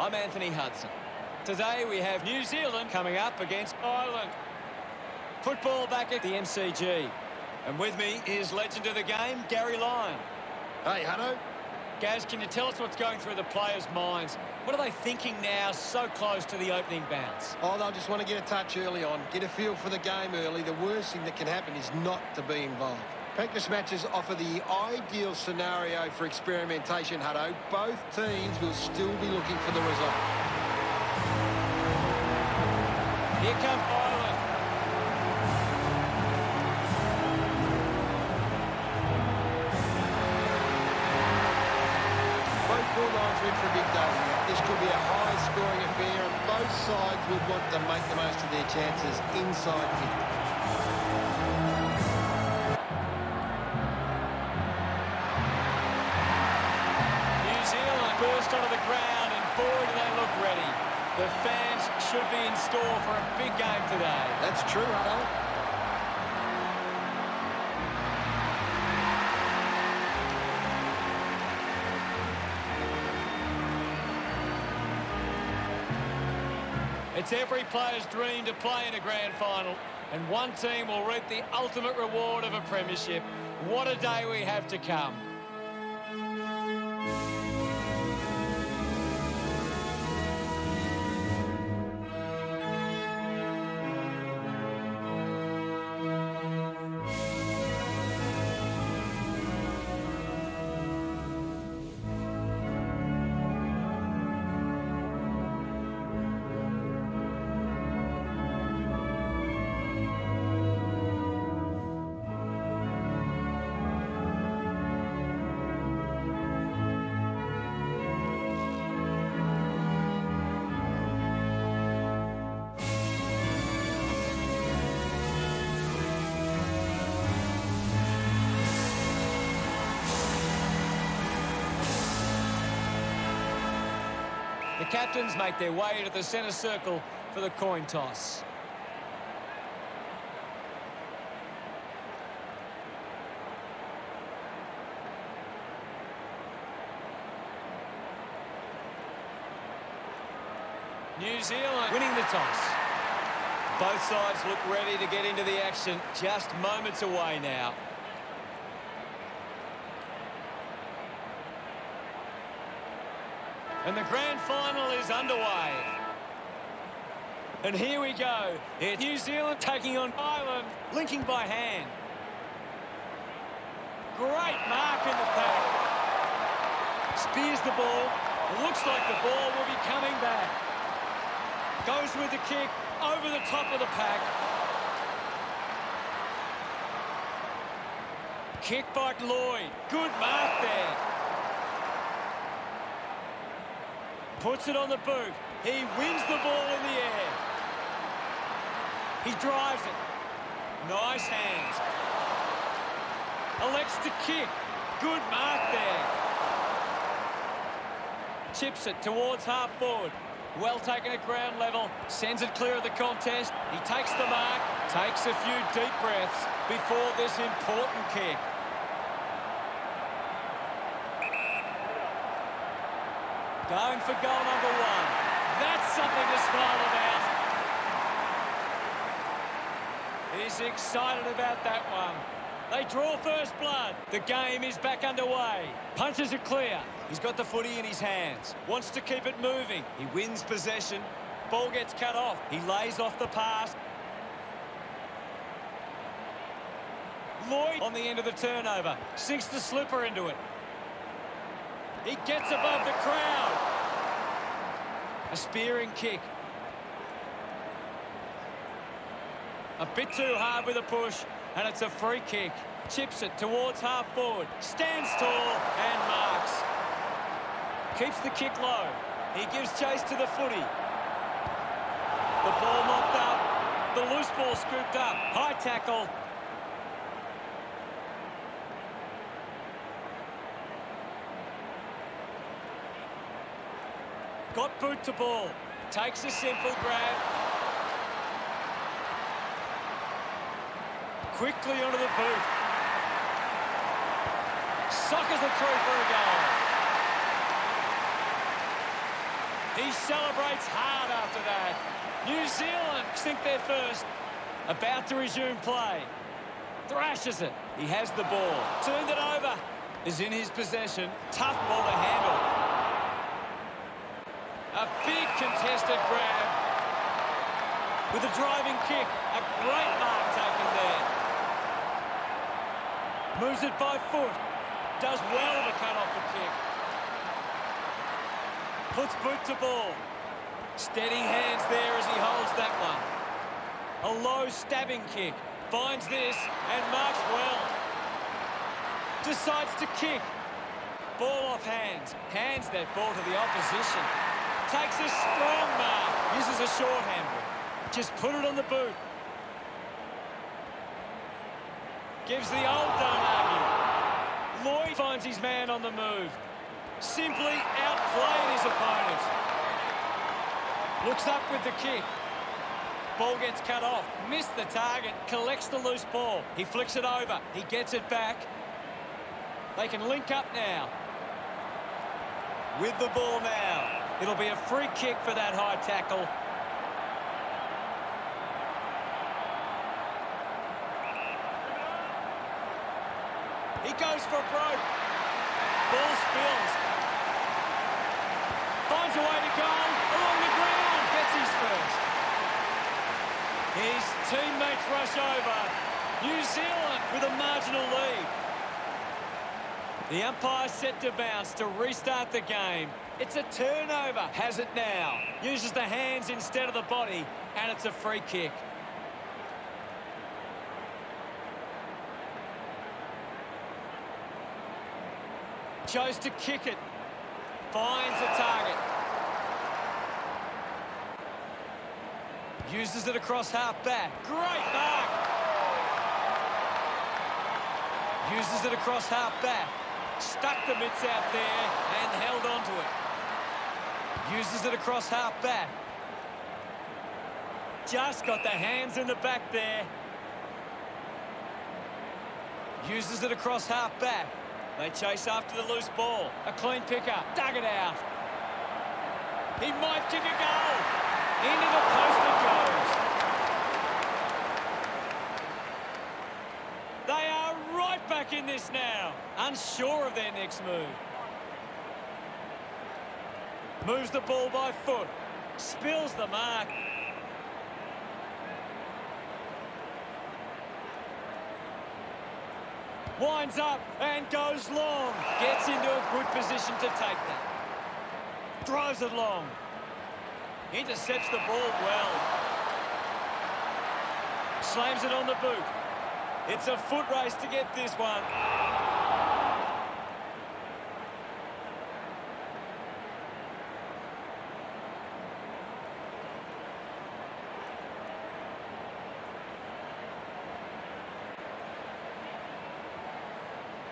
I'm Anthony Hudson. Today we have New Zealand coming up against Ireland. Football back at the MCG. And with me is legend of the game, Gary Lyon. Hey, Hutto. Gaz, can you tell us what's going through the players' minds? What are they thinking now, so close to the opening bounce? Oh, they'll just want to get a touch early on, get a feel for the game early. The worst thing that can happen is not to be involved. Practice matches offer the ideal scenario for experimentation, Hutto. Both teams will still be looking for the result. Here comes Ireland. Both ball lines are in for a big day. This could be a high-scoring affair, and both sides would want to make the most of their chances inside 50. Burst onto the ground, and boy, do they look ready. The fans should be in store for a big game today. That's true, Hutto. It's every player's dream to play in a grand final, and one team will reap the ultimate reward of a premiership. What a day we have to come. The captains make their way to the centre circle for the coin toss. New Zealand winning the toss. Both sides look ready to get into the action, just moments away now. And the grand final is underway. And here we go. It's New Zealand taking on Ireland, linking by hand. Great mark in the pack. Spears the ball. Looks like the ball will be coming back. Goes with the kick over the top of the pack. Kick by Lloyd. Good mark there. Puts it on the boot. He wins the ball in the air. He drives it. Nice hands. Elects to kick. Good mark there. Chips it towards half forward. Well taken at ground level. Sends it clear of the contest. He takes the mark. Takes a few deep breaths before this important kick. Going for goal number one. That's something to smile about. He's excited about that one. They draw first blood. The game is back underway. Punches are clear. He's got the footy in his hands. Wants to keep it moving. He wins possession. Ball gets cut off. He lays off the pass. Lloyd on the end of the turnover. Sinks the slipper into it. He gets above the crowd. A spearing kick. A bit too hard with a push, and it's a free kick. Chips it towards half forward. Stands tall and marks. Keeps the kick low. He gives chase to the footy. The ball knocked up. The loose ball scooped up. High tackle. Got boot to ball. Takes a simple grab. Quickly onto the boot. Sockers it through for a goal. He celebrates hard after that. New Zealand think they're first. About to resume play. Thrashes it. He has the ball. Turned it over. Is in his possession. Tough ball to handle. A big contested grab. With a driving kick. A great mark taken there. Moves it by foot. Does well to cut off the kick. Puts boot to ball. Steady hands there as he holds that one. A low stabbing kick. Finds this and marks well. Decides to kick. Ball off hands. Hands that ball to the opposition. Takes a strong mark. Uses a short handle. Just put it on the boot. Gives the old don't argue. Lloyd finds his man on the move. Simply outplayed his opponent. Looks up with the kick. Ball gets cut off. Missed the target. Collects the loose ball. He flicks it over. He gets it back. They can link up now. With the ball now. It'll be a free kick for that high tackle. He goes for broke. Ball spills. Finds a way to go. Along the ground. Gets his first. His teammates rush over. New Zealand with a marginal lead. The umpire set to bounce to restart the game. It's a turnover. Has it now. Uses the hands instead of the body. And it's a free kick. Chose to kick it. Finds a target. Uses it across half-back. Great mark. Uses it across half-back. Stuck the mitts out there and held onto it. Uses it across half-back. Just got the hands in the back there. Uses it across half-back. They chase after the loose ball. A clean pickup. Dug it out. He might kick a goal. Into the post it goes. They are right back in this now. Unsure of their next move. Moves the ball by foot. Spills the mark. Winds up and goes long. Gets into a good position to take that. Drives it long. Intercepts the ball well. Slams it on the boot. It's a foot race to get this one.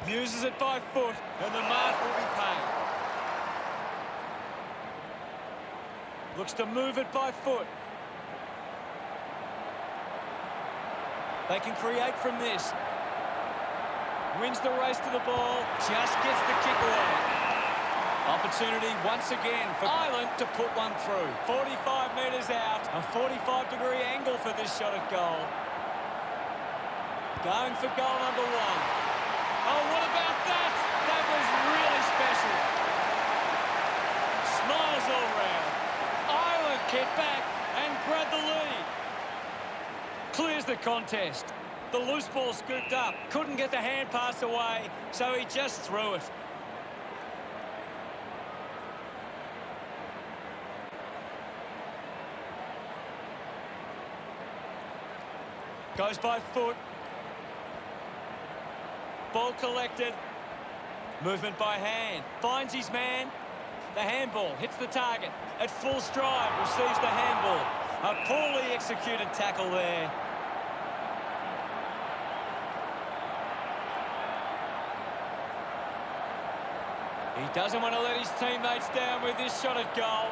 Uses it by foot, and the mark will be paid. Looks to move it by foot. They can create from this. Wins the race to the ball, just gets the kick away. Opportunity once again for Ireland to put one through. 45 metres out, a 45-degree angle for this shot at goal. Going for goal number one. Oh, what about that? That was really special. Smiles all round. Ireland get back and grab the lead. Clears the contest. The loose ball scooped up. Couldn't get the hand pass away, so he just threw it. Goes by foot. Ball collected. Movement by hand. Finds his man. The handball hits the target. At full stride, receives the handball. A poorly executed tackle there. He doesn't want to let his teammates down with this shot at goal.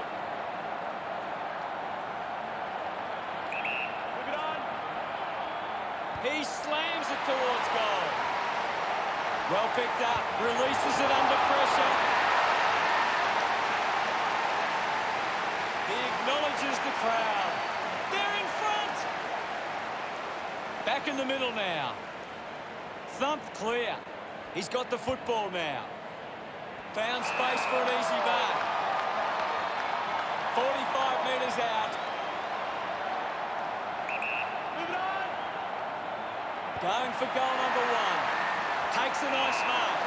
Move it on. He slams it towards goal. Well picked up. Releases it under pressure. acknowledges the crowd. They're in front. Back in the middle now. Thumped clear. He's got the football now. Found space for an easy mark. 45 metres out. Moving on. Going for goal number 1. Takes a nice mark.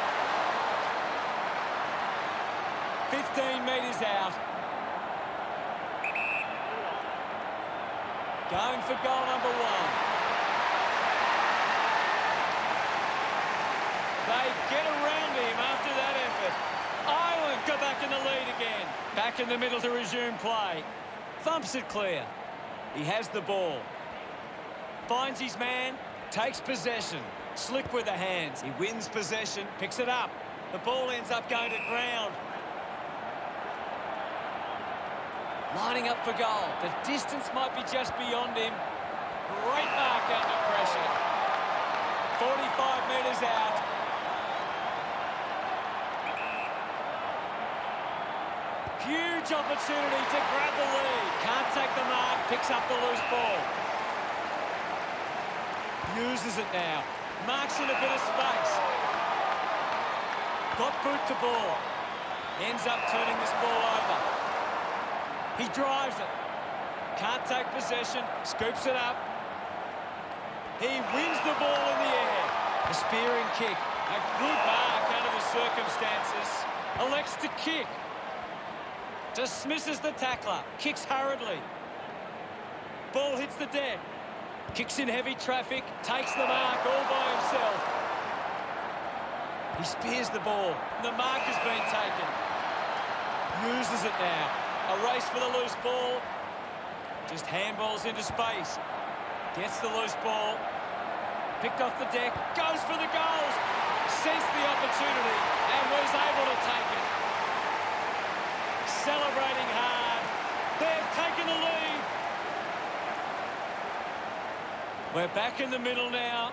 15 metres out. Going for goal number 1. They get around him after that effort. Ireland go back in the lead again. Back in the middle to resume play. Thumps it clear. He has the ball. Finds his man. Takes possession. Slick with the hands. He wins possession. Picks it up. The ball ends up going to ground. Lining up for goal. The distance might be just beyond him. Great mark under pressure. 45 metres out. Huge opportunity to grab the lead. Can't take the mark. Picks up the loose ball. Uses it now. Marks in a bit of space. Got boot to ball. Ends up turning this ball over. He drives it. Can't take possession. Scoops it up. He wins the ball in the air. A spearing kick. A good mark under the circumstances. Elects to kick. Dismisses the tackler. Kicks hurriedly. Ball hits the deck. Kicks in heavy traffic. Takes the mark all by himself. He spears the ball. The mark has been taken. Uses it now. A race for the loose ball. Just handballs into space. Gets the loose ball. Picked off the deck. Goes for the goals. Sensed the opportunity and was able to take it. Celebrating hard. They've taken the lead. We're back in the middle now.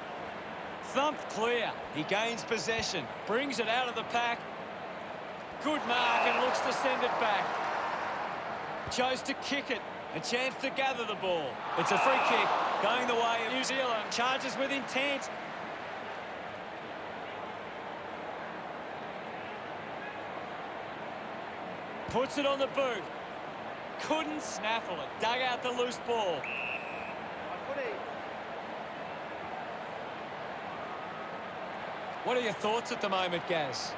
Thumped clear. He gains possession. Brings it out of the pack. Good mark and looks to send it back. Chose to kick it. A chance to gather the ball. It's a free kick going the way of New Zealand. Charges with intent. Puts it on the boot. Couldn't snaffle it. Dug out the loose ball. What are your thoughts at the moment, Gaz?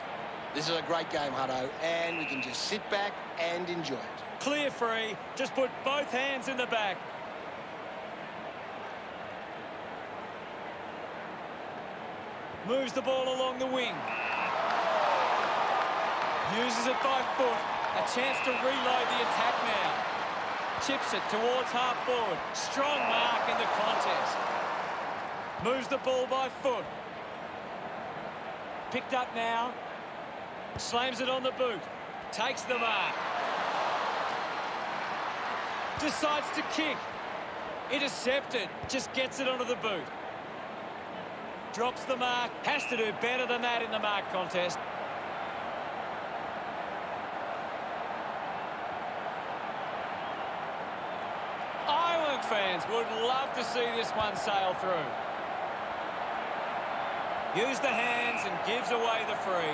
This is a great game, Hutto, and we can just sit back and enjoy it. Clear free. Just put both hands in the back. Moves the ball along the wing. Uses it by foot. A chance to reload the attack now. Chips it towards half forward. Strong mark in the contest. Moves the ball by foot. Picked up now. Slams it on the boot. Takes the mark. Decides to kick. Intercepted. Just gets it onto the boot. Drops the mark. Has to do better than that in the mark contest. Ireland fans would love to see this one sail through. Use the hands and gives away the free.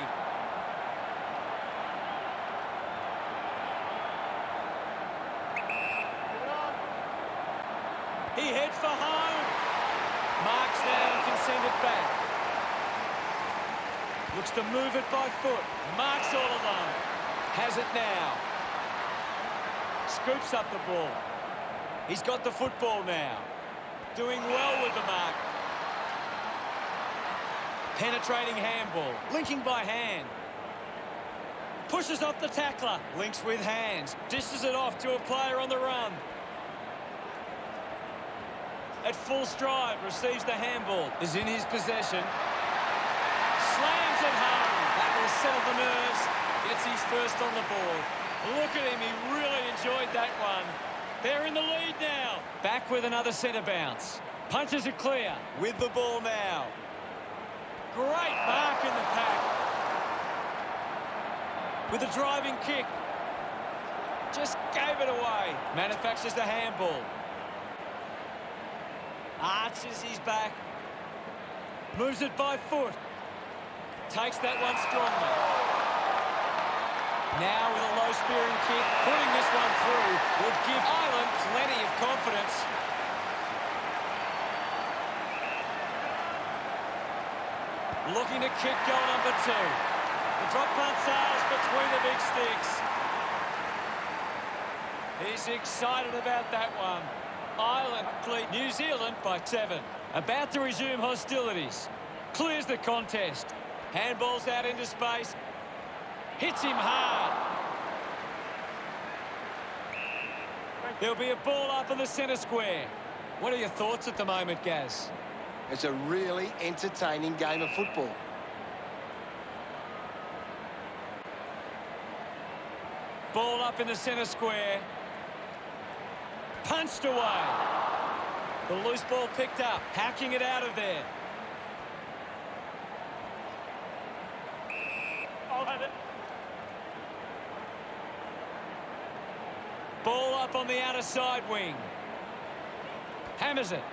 He heads for home. Marks now and can send it back. Looks to move it by foot. Marks all alone. Has it now. Scoops up the ball. He's got the football now. Doing well with the mark. Penetrating handball. Linking by hand. Pushes off the tackler. Links with hands. Dishes it off to a player on the run. At full stride, receives the handball. Is in his possession. Slams it home. That will settle the nerves. Gets his first on the board. Look at him. He really enjoyed that one. They're in the lead now. Back with another centre bounce. Punches it clear. With the ball now. Great mark in the pack. With a driving kick. Just gave it away. Manufactures the handball. Arches his back. Moves it by foot. Takes that one strongly. Now with a low-spearing kick, putting this one through would give Ireland plenty of confidence. Looking to kick goal number 2. The drop punt sails between the big sticks. He's excited about that one. Ireland lead New Zealand by 7. About to resume hostilities. Clears the contest. Handballs out into space. Hits him hard. There'll be a ball up in the centre square. What are your thoughts at the moment, Gaz? It's a really entertaining game of football. Ball up in the centre square. Punched away. The loose ball picked up. Hacking it out of there. I'll have it. Ball up on the outer side wing. Hammers it.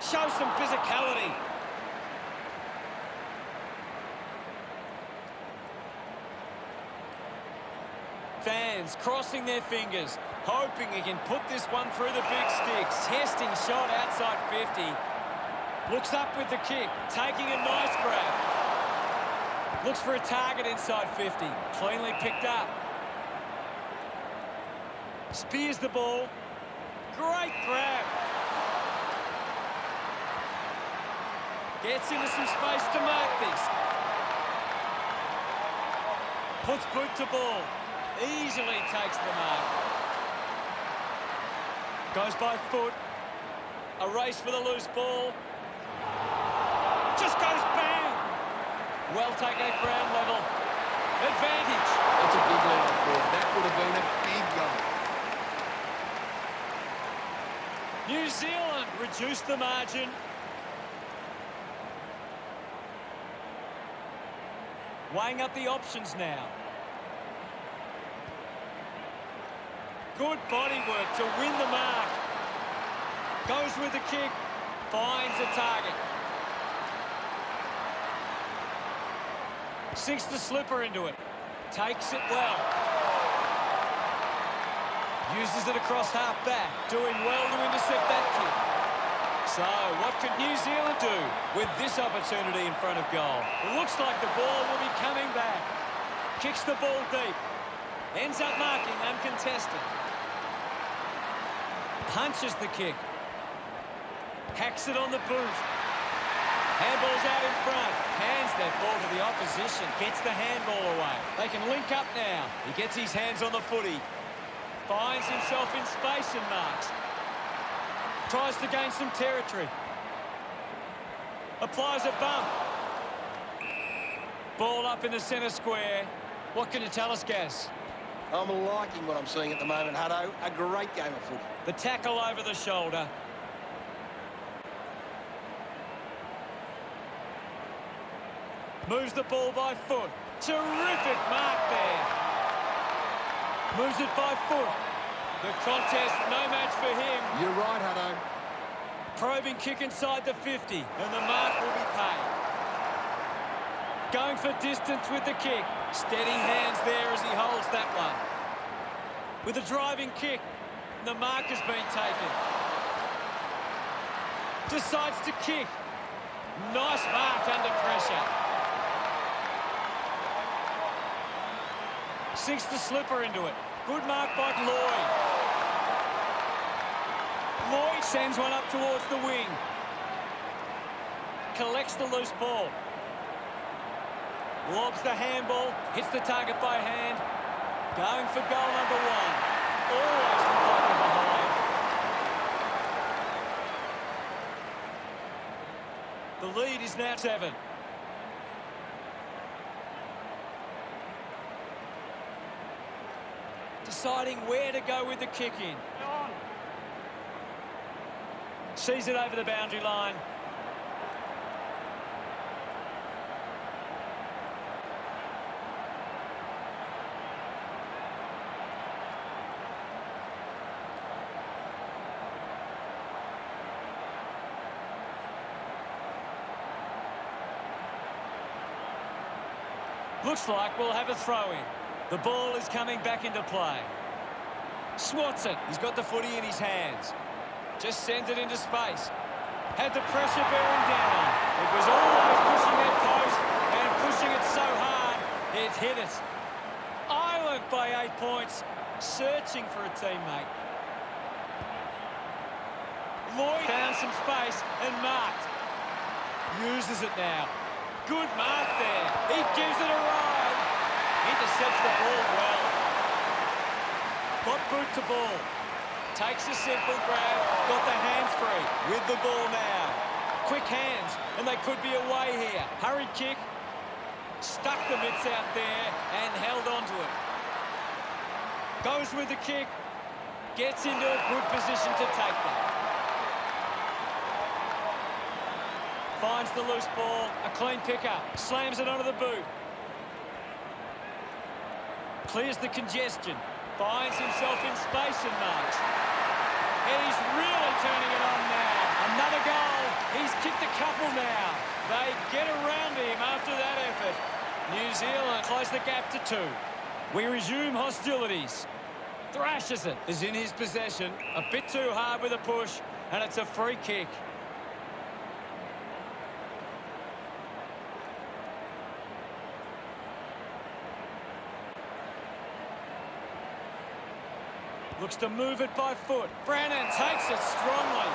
Shows some physicality. Fans crossing their fingers, hoping he can put this one through the big sticks. Testing shot outside 50. Looks up with the kick, taking a nice grab. Looks for a target inside 50. Cleanly picked up. Spears the ball. Great grab. Gets into some space to mark this. Puts boot to ball. Easily takes the mark. Goes by foot. A race for the loose ball. Just goes bang. Well taken at ground level. Advantage. That's a big lead on board. That would have been a big goal. New Zealand reduced the margin. Weighing up the options now. Good body work to win the mark. Goes with the kick. Finds a target. Sinks the slipper into it. Takes it well. Uses it across half-back. Doing well to intercept that kick. So, what could New Zealand do with this opportunity in front of goal? It looks like the ball will be coming back. Kicks the ball deep. Ends up marking uncontested. Punches the kick. Hacks it on the boot. Handball's out in front. Hands that ball to the opposition. Gets the handball away. They can link up now. He gets his hands on the footy. Finds himself in space and marks. Tries to gain some territory. Applies a bump. Ball up in the centre square. What can you tell us, Gaz? I'm liking what I'm seeing at the moment, Hutto. A great game of footy. The tackle over the shoulder. Moves the ball by foot. Terrific mark there. Moves it by foot. The contest, no match for him. You're right, Hutto. Probing kick inside the 50, and the mark will be paid. Going for distance with the kick. Steady hands there as he holds that one. With a driving kick, the mark has been taken. Decides to kick. Nice mark under pressure. Sinks the slipper into it. Good mark by Lloyd. Lloyd sends one up towards the wing. Collects the loose ball. Lobs the handball. Hits the target by hand. Going for goal number 1. Always from behind. The lead is now 7. Deciding where to go with the kick in. Sees it over the boundary line. Looks like we'll have a throw-in. The ball is coming back into play. Swats it. He's got the footy in his hands. Just sends it into space. Had the pressure bearing down. It was always pushing that post and pushing it so hard, it hit it. Ireland by 8 points, searching for a teammate. Lloyd found some space and marked. Uses it now. Good mark there. He gives it a ride. Intercepts the ball well. Got boot to ball. Takes a simple grab. Got the hands free. With the ball now. Quick hands, and they could be away here. Hurried kick. Stuck the mitts out there and held on to it. Goes with the kick. Gets into a good position to take that. Finds the loose ball. A clean pickup. Slams it onto the boot. Clears the congestion. Finds himself in space and marks. And he's really turning it on now. Another goal. He's kicked a couple now. They get around him after that effort. New Zealand close the gap to 2. We resume hostilities. Thrashes it. Is in his possession. A bit too hard with a push. And it's a free kick. Looks to move it by foot. Brennan takes it strongly.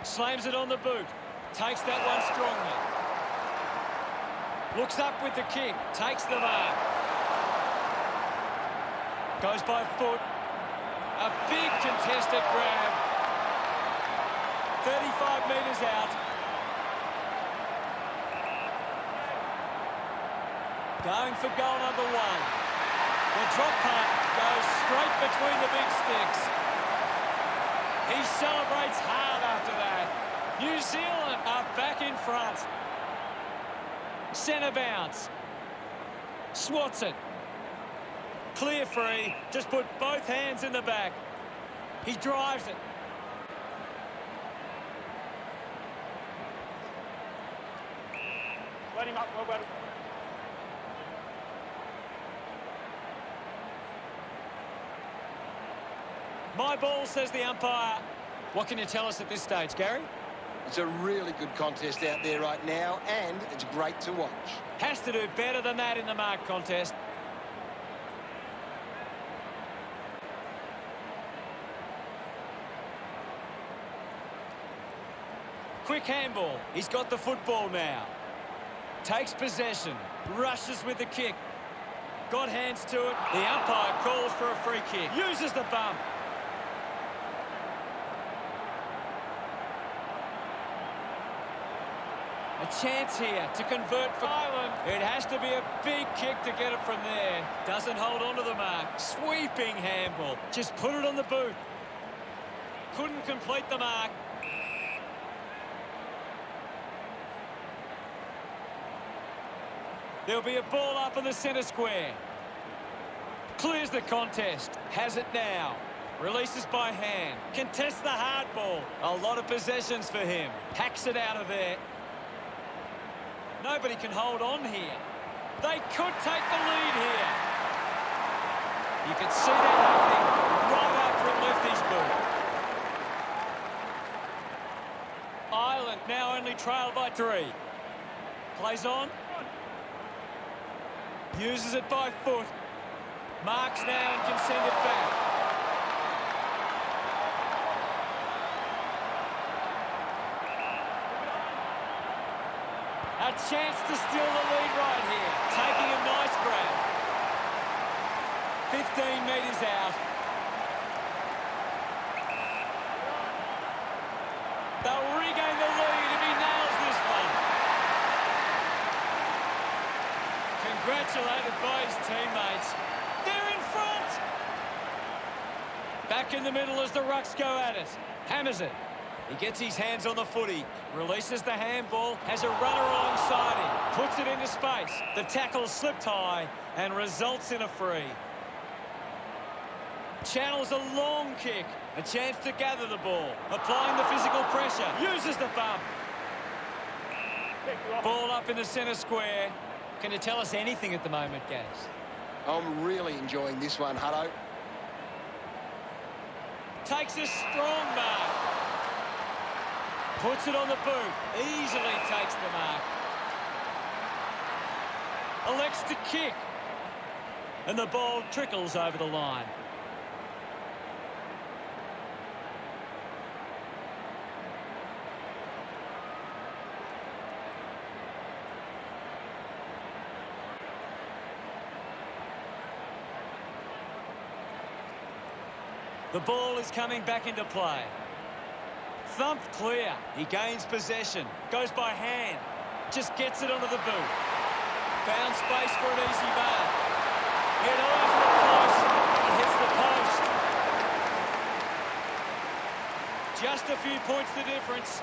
Slams it on the boot. Takes that one strongly. Looks up with the kick. Takes the mark. Goes by foot. A big contested grab. 35 metres out. Going for goal number 1. The drop punt goes straight between the big sticks. He celebrates hard after that. New Zealand are back in front. Centre bounce. Swats it. Clear free. Just put both hands in the back. He drives it. Let him up, Robert. My ball, says the umpire. What can you tell us at this stage, Gary? It's a really good contest out there right now, and it's great to watch. Has to do better than that in the mark contest. Quick handball. He's got the football now. Takes possession. Rushes with the kick. Got hands to it. The umpire calls for a free kick. Uses the bump. A chance here to convert for Ireland. It has to be a big kick to get it from there. Doesn't hold on to the mark. Sweeping handball. Just put it on the boot. Couldn't complete the mark. There'll be a ball up in the centre square. Clears the contest. Has it now. Releases by hand. Contests the hard ball. A lot of possessions for him. Hacks it out of there. Nobody can hold on here. They could take the lead here. You can see that happening right after it left his boot. Ireland now only trailed by 3. Plays on. Uses it by foot. Marks now and can send it back. A chance to steal the lead right here. Taking a nice grab. 15 metres out. They'll regain the lead if he nails this one. Congratulated by his teammates. They're in front. Back in the middle as the Rucks go at it. Hammers it. He gets his hands on the footy, releases the handball, has a runner alongside him, puts it into space. The tackle slipped high and results in a free. Channels a long kick, a chance to gather the ball, applying the physical pressure, uses the bump. Ball up in the centre square. Can you tell us anything at the moment, Gaz? I'm really enjoying this one, Hutto. Takes a strong mark. Puts it on the boot. Easily takes the mark. Elects to kick. And the ball trickles over the line. The ball is coming back into play. Thumped clear. He gains possession. Goes by hand. Just gets it onto the boot. Found space for an easy mark. Hit over the post. It hits the post. Just a few points the difference.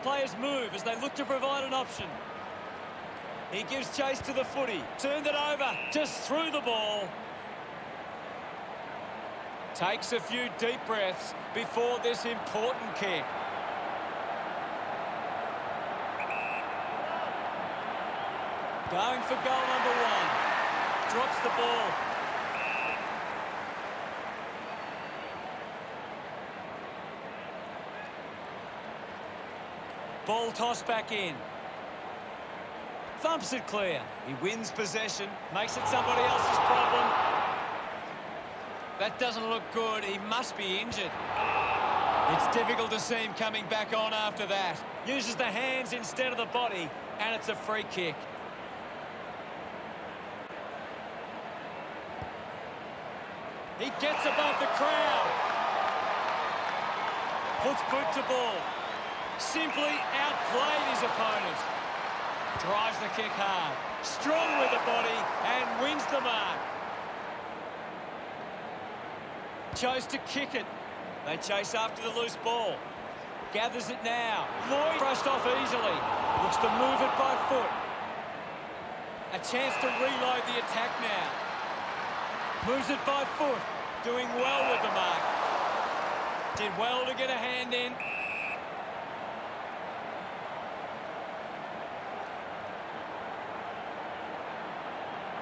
Players move as they look to provide an option. He gives chase to the footy. Turned it over. Just threw the ball. Takes a few deep breaths before this important kick. Going for goal number one. Drops the ball. Ball tossed back in. Thumps it clear. He wins possession. Makes it somebody else's problem. That doesn't look good. He must be injured. It's difficult to see him coming back on after that. Uses the hands instead of the body, and it's a free kick. He gets above the crowd. Puts boot to ball. Simply outplayed his opponent. Drives the kick hard. Strong with the body and wins the mark. Chose to kick it. They chase after the loose ball. Gathers it now. Lloyd brushed off easily. Looks to move it by foot. A chance to reload the attack now. Moves it by foot. Doing well with the mark. Did well to get a hand in.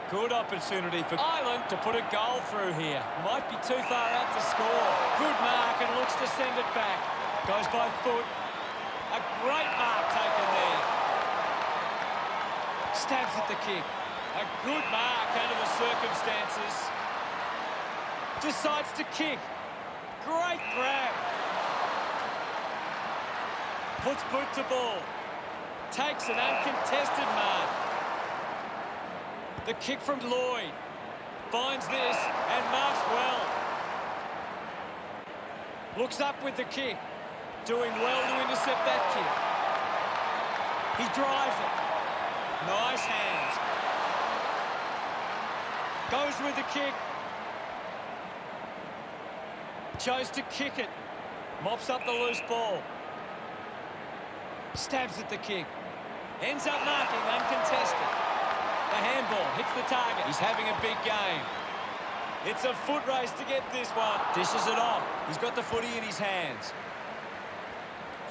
Good opportunity for Ireland to put a goal through here. Might be too far out to score. Good mark and looks to send it back. Goes by foot. A great mark taken there. Stabs at the kick. A good mark under the circumstances. Decides to kick. Great grab. Puts boot to ball. Takes an uncontested mark. The kick from Lloyd. Finds this and marks well. Looks up with the kick. Doing well to intercept that kick. He drives it. Nice hands. Goes with the kick. Chose to kick it. Mops up the loose ball. Stabs at the kick. Ends up marking uncontested. The handball hits the target. He's having a big game. It's a foot race to get this one. Dishes it off. He's got the footy in his hands.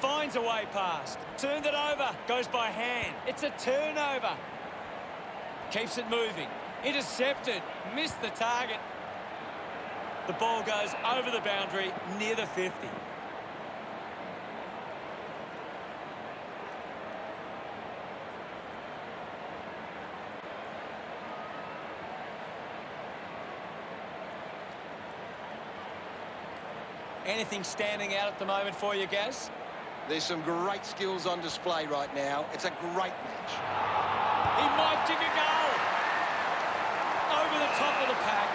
Finds a way past. Turned it over. Goes by hand. It's a turnover. Keeps it moving. Intercepted. Missed the target. The ball goes over the boundary near the 50. Anything standing out at the moment for you, Gaz? There's some great skills on display right now. It's a great match. He might dig a goal. Over the top of the pack.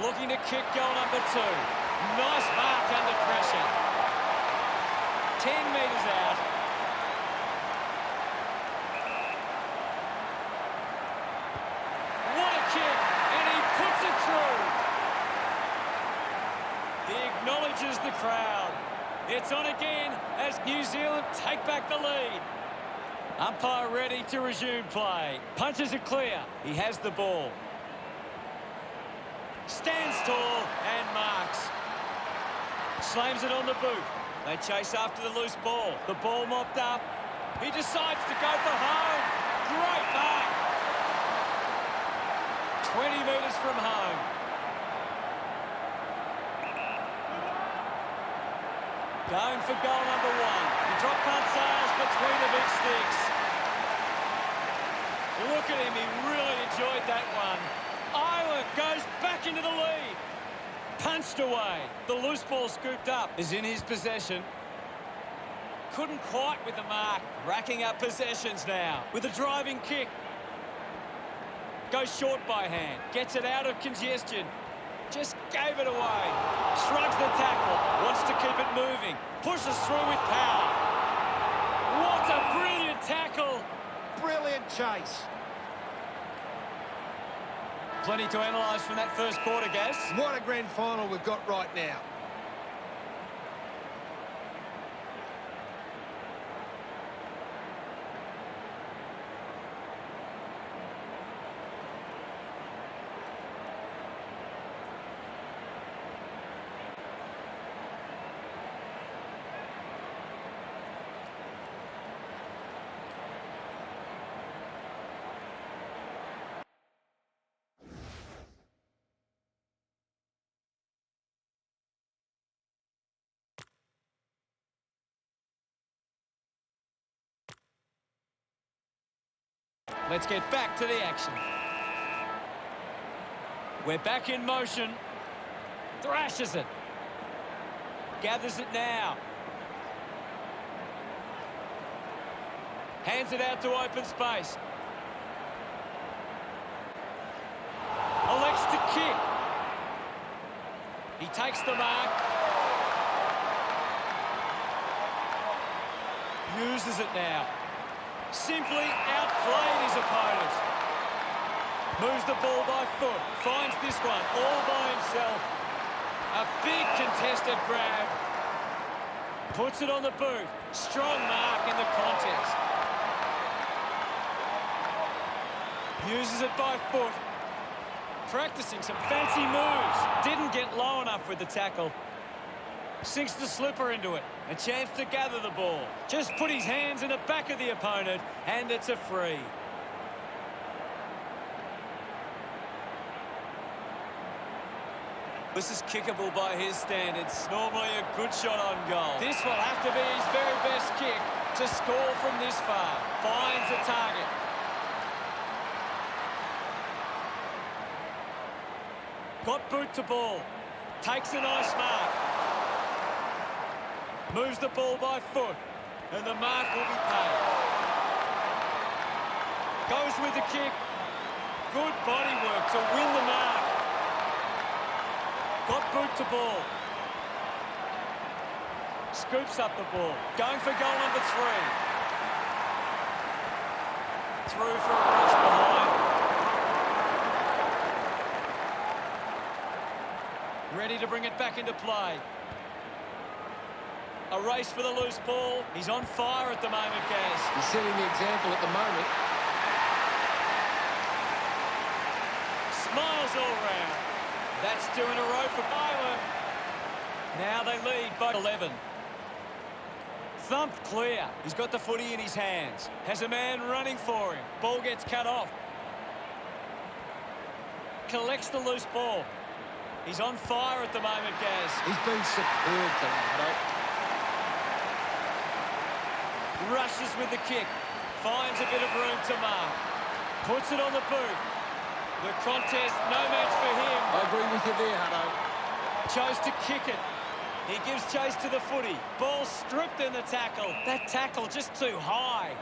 Looking to kick goal number 2. Nice mark under pressure. 10 metres out. What a kick, and he puts it through. He acknowledges the crowd. It's on again as New Zealand take back the lead. Umpire ready to resume play. Punches it clear. He has the ball. Stands tall and marks. Slams it on the boot. They chase after the loose ball. The ball mopped up. He decides to go for home. Great mark. 20 metres from home. Going for goal number one. The drop punt sails between the big sticks. Look at him, he really enjoyed that one. Ireland goes back into the lead. Punched away. The loose ball scooped up is in his possession. Couldn't quite with the mark. Racking up possessions now with a driving kick. Goes short by hand. Gets it out of congestion. Just gave it away. Shrugs the tackle. Wants to keep it moving. Pushes through with power. What a brilliant tackle. Brilliant chase. Plenty to analyse from that first quarter, Gaz. What a grand final we've got right now. Let's get back to the action. We're back in motion. Thrashes it. Gathers it now. Hands it out to open space. Elects to kick. He takes the mark. Uses it now. Simply outplayed his opponent. Moves the ball by foot. Finds this one all by himself. A big contested grab. Puts it on the boot. Strong mark in the contest. Uses it by foot. Practicing some fancy moves. Didn't get low enough with the tackle. Sinks the slipper into it. A chance to gather the ball. Just put his hands in the back of the opponent, and it's a free. This is kickable by his standards. Normally a good shot on goal. This will have to be his very best kick to score from this far. Finds a target. Got boot to ball. Takes a nice mark. Moves the ball by foot, and the mark will be paid. Goes with the kick. Good body work to win the mark. Got boot to ball. Scoops up the ball. Going for goal number 3. Through for a rush behind. Ready to bring it back into play. A race for the loose ball. He's on fire at the moment, Gaz. He's setting the example at the moment. Smiles all round. That's 2 in a row for Ireland. Now they lead by 11. Thumped clear. He's got the footy in his hands. Has a man running for him. Ball gets cut off. Collects the loose ball. He's on fire at the moment, Gaz. He's been superb today, Rushes with the kick. Finds a bit of room to mark. Puts it on the boot. The contest, no match for him. I agree with you there, Hutto. Chose to kick it. He gives chase to the footy. Ball stripped in the tackle. That tackle just too high.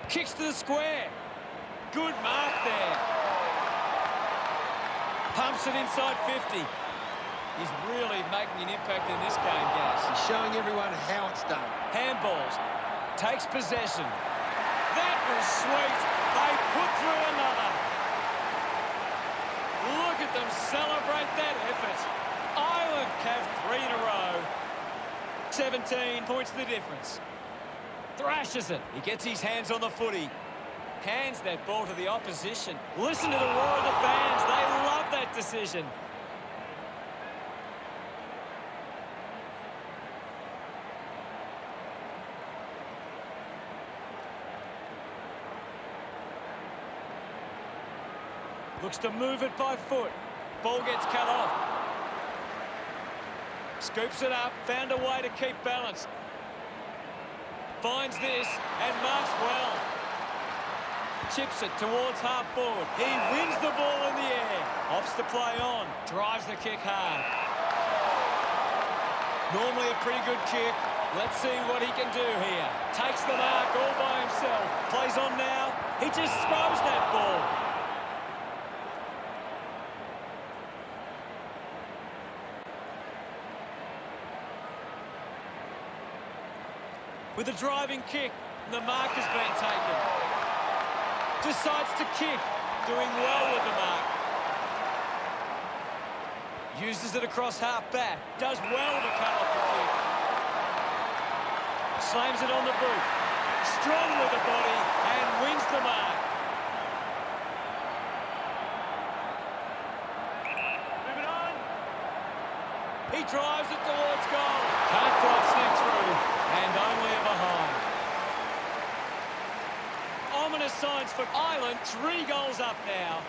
Kicks to the square. Good mark there. Pumps it inside 50. He's really making an impact in this game, Gaz. He's showing everyone how it's done. Handballs. Takes possession. That was sweet. They put through another. have 3 in a row. 17 points the difference. Thrashes it. He gets his hands on the footy. Hands that ball to the opposition. Listen to the roar of the fans. They love that decision. Looks to move it by foot. Ball gets cut off. Scoops it up. Found a way to keep balance. Finds this and marks well. Chips it towards half forward. He wins the ball in the air. Opts to play on. Drives the kick hard. Normally a pretty good kick. Let's see what he can do here. Takes the mark all by himself. Plays on now. He just throws that ball. With a driving kick, the mark has been taken. Decides to kick, doing well with the mark. Uses it across half back, does well to cut off the kick. Slams it on the boot. Strong with the body and wins the mark. Moving on. He drives it towards goal. Can't quite sneak through. And only a behind. Ominous signs for Ireland. 3 goals up now.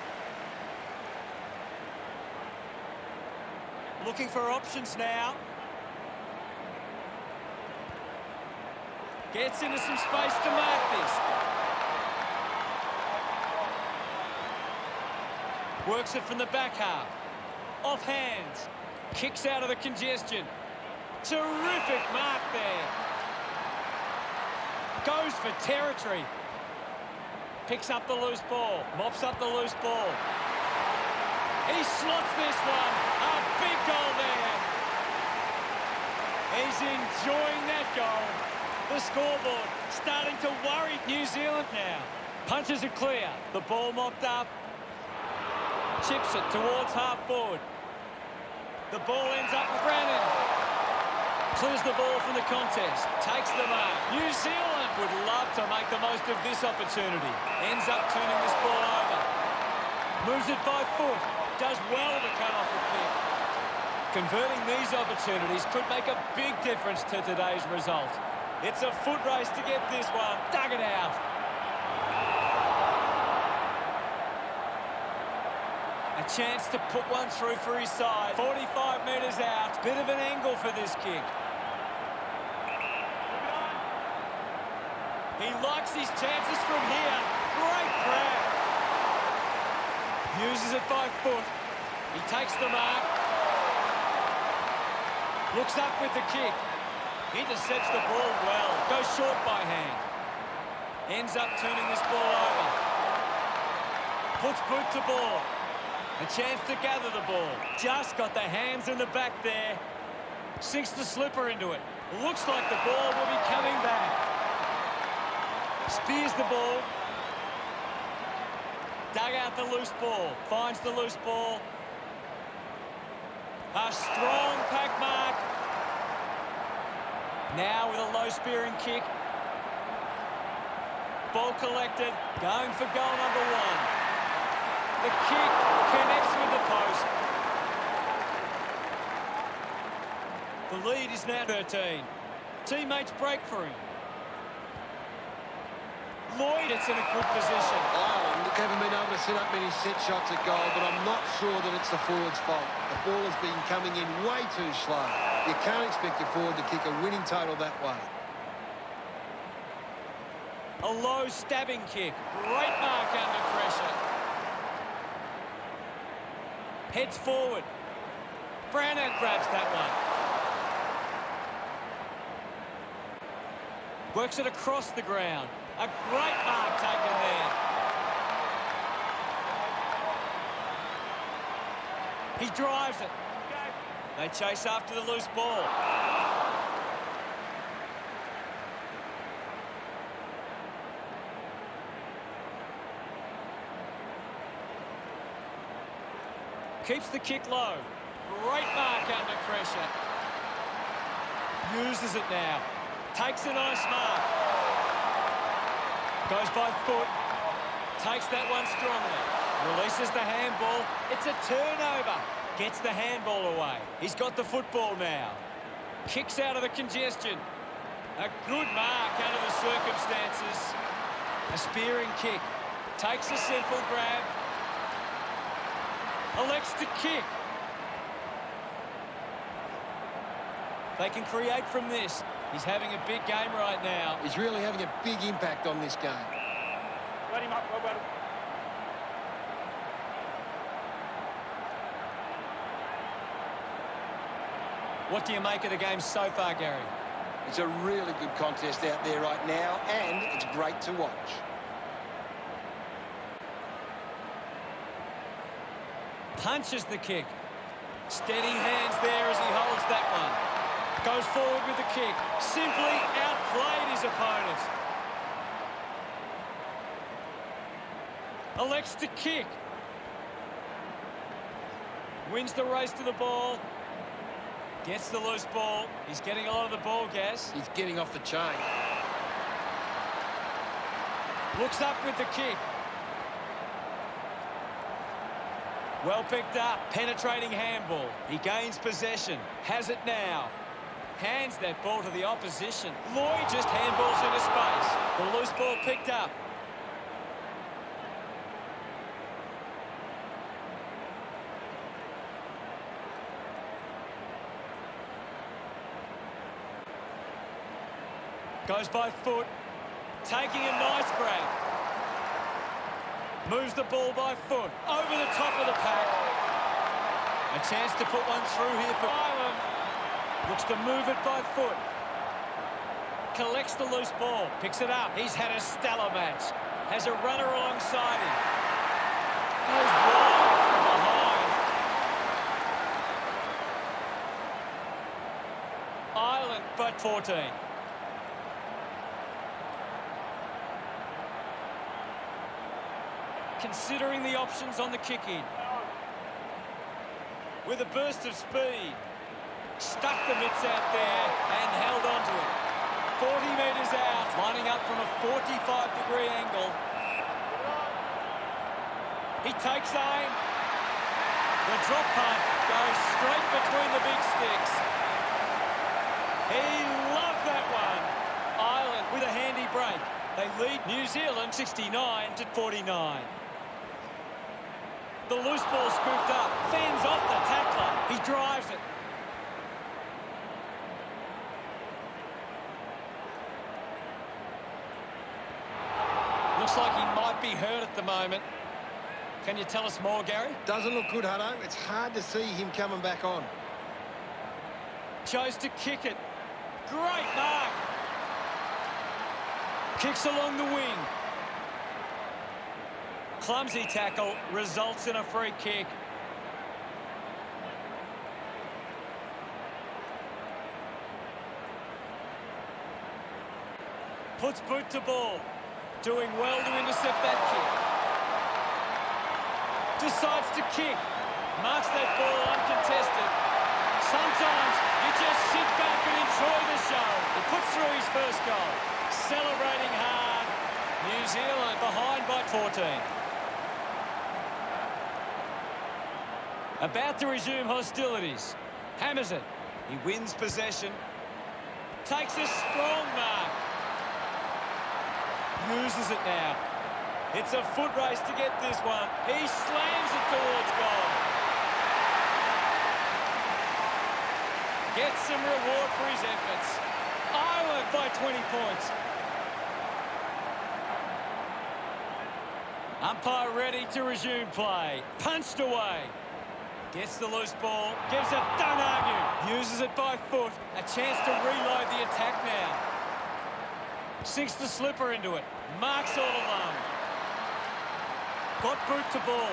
Looking for options now. Gets into some space to mark this. Works it from the back half. Off hands. Kicks out of the congestion. Terrific mark there. Goes for territory. Picks up the loose ball. Mops up the loose ball. He slots this one. A big goal there. He's enjoying that goal. The scoreboard starting to worry New Zealand now. Punches it clear. The ball mopped up. Chips it towards half forward. The ball ends up with Brennan. Clears the ball from the contest. Takes the mark. New Zealand would love to make the most of this opportunity. Ends up turning this ball over. Moves it by foot. Does well to cut off the kick. Converting these opportunities could make a big difference to today's result. It's a foot race to get this one. Dug it out. A chance to put one through for his side. 45 metres out. Bit of an angle for this kick. He likes his chances from here. Great grab. Uses it by foot. He takes the mark. Looks up with the kick. Intercepts the ball well. Goes short by hand. Ends up turning this ball over. Puts boot to ball. A chance to gather the ball. Just got the hands in the back there. Sinks the slipper into it. Looks like the ball will be coming back. Spears the ball. Dug out the loose ball. Finds the loose ball. A strong pack mark. Now with a low spearing kick. Ball collected. Going for goal number 1. The kick connects with the post. The lead is now 13. Teammates break for him. Lloyd, it's in a good position. Ireland haven't been able to set up many set shots at goal, but I'm not sure that it's the forward's fault. The ball has been coming in way too slow. You can't expect your forward to kick a winning total that way. A low stabbing kick. Great mark under pressure. Heads forward. Branner grabs that one. Works it across the ground. A great mark taken there. He drives it. They chase after the loose ball. Keeps the kick low. Great mark under pressure. Uses it now. Takes a nice mark. Goes by foot. Takes that one strongly. Releases the handball. It's a turnover. Gets the handball away. He's got the football now. Kicks out of the congestion. A good mark under the circumstances. A spearing kick. Takes a simple grab. Elects to kick. They can create from this. He's having a big game right now. He's really having a big impact on this game. Let him up, Robert. What do you make of the game so far, Gary? It's a really good contest out there right now, and it's great to watch. Punches the kick. Steady hands there as he holds that one. Goes forward with the kick. Simply outplayed his opponent. Elects to kick. Wins the race to the ball. Gets the loose ball. He's getting a lot of the ball gas. He's getting off the chain. Looks up with the kick. Well picked up. Penetrating handball. He gains possession. Has it now. Hands that ball to the opposition. Lloyd just handballs into space. The loose ball picked up. Goes by foot. Taking a nice grab. Moves the ball by foot. Over the top of the pack. A chance to put one through here for Ireland. Looks to move it by foot. Collects the loose ball. Picks it up. He's had a stellar match. Has a runner alongside him. Goes wide from behind. Ireland by 14. Considering the options on the kick-in. With a burst of speed. Stuck the mitts out there and held on to it. 40 metres out, lining up from a 45-degree angle. He takes aim. The drop punt goes straight between the big sticks. He loved that one. Ireland with a handy break. They lead New Zealand 69-49. The loose ball scooped up. Fends off the tackler. He drives it. Looks like he might be hurt at the moment. Can you tell us more, Gary? Doesn't look good, Hutto. It's hard to see him coming back on. Chose to kick it. Great mark. Kicks along the wing. Clumsy tackle results in a free kick. Puts boot to ball. Doing well to intercept that kick. Decides to kick. Marks that ball uncontested. Sometimes you just sit back and enjoy the show. He puts through his first goal. Celebrating hard. New Zealand behind by 14. About to resume hostilities. Hammers it. He wins possession. Takes a strong mark. Uses it now. It's a foot race to get this one. He slams it towards goal. Gets some reward for his efforts. Ireland by 20 points. Umpire ready to resume play. Punched away. Gets the loose ball. Gives it, don't argue. Uses it by foot. A chance to reload the attack now. Sinks the slipper into it. Marks all alone. Got boot to ball.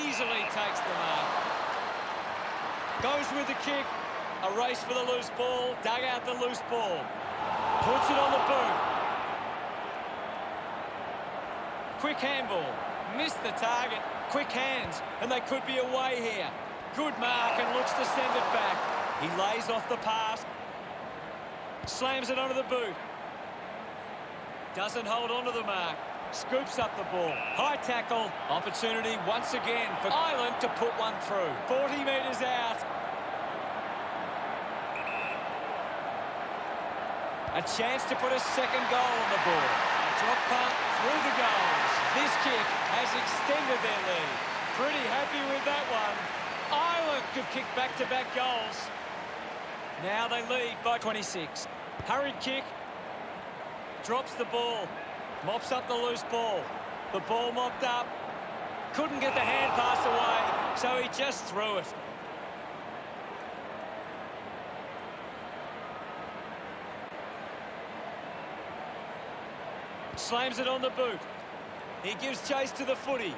Easily takes the mark. Goes with the kick. A race for the loose ball. Dug out the loose ball. Puts it on the boot. Quick handball. Missed the target. Quick hands. And they could be away here. Good mark and looks to send it back. He lays off the pass. Slams it onto the boot. Doesn't hold onto the mark. Scoops up the ball. High tackle. Opportunity once again for Ireland to put one through. 40 metres out. A chance to put a second goal on the board. Drop punt through the goals. This kick has extended their lead. Pretty happy with that one. Ireland could kick back-to-back goals. Now they lead by 26. Hurried kick. Drops the ball. Mops up the loose ball. The ball mopped up. Couldn't get the hand pass away, so he just threw it. Slams it on the boot. He gives chase to the footy.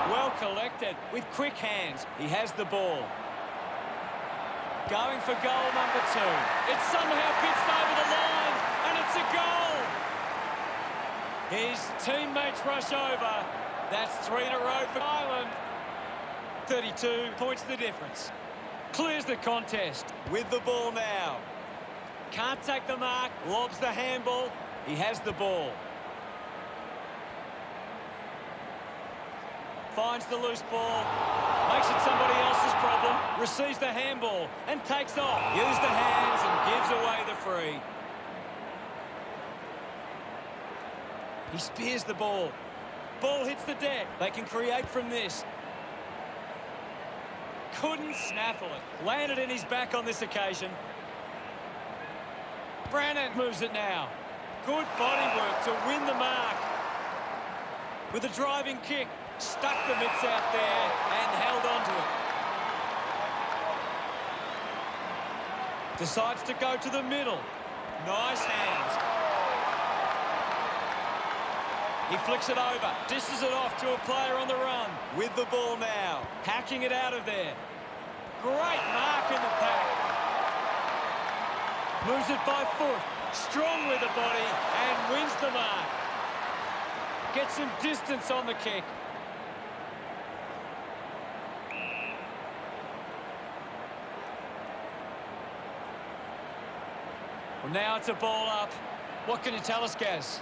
Well collected with quick hands. He has the ball. Going for goal number 2. It's somehow pitched over the line, and it's a goal. His teammates rush over. That's 3 in a row for Ireland. 32 points the difference. Clears the contest with the ball now. Can't take the mark. Lobs the handball. He has the ball. Finds the loose ball. Makes it somebody else's problem. Receives the handball and takes off. Uses the hands and gives away the free. He spears the ball. Ball hits the deck. They can create from this. Couldn't snaffle it. Landed in his back on this occasion. Brannan moves it now. Good body work to win the mark. With a driving kick. Stuck the mitts out there and held on to it. Decides to go to the middle. Nice hands. He flicks it over. Dishes it off to a player on the run. With the ball now. Hacking it out of there. Great mark in the pack. Moves it by foot. Strong with the body and wins the mark. Gets some distance on the kick. Well, now it's a ball up. What can you tell us, Gaz?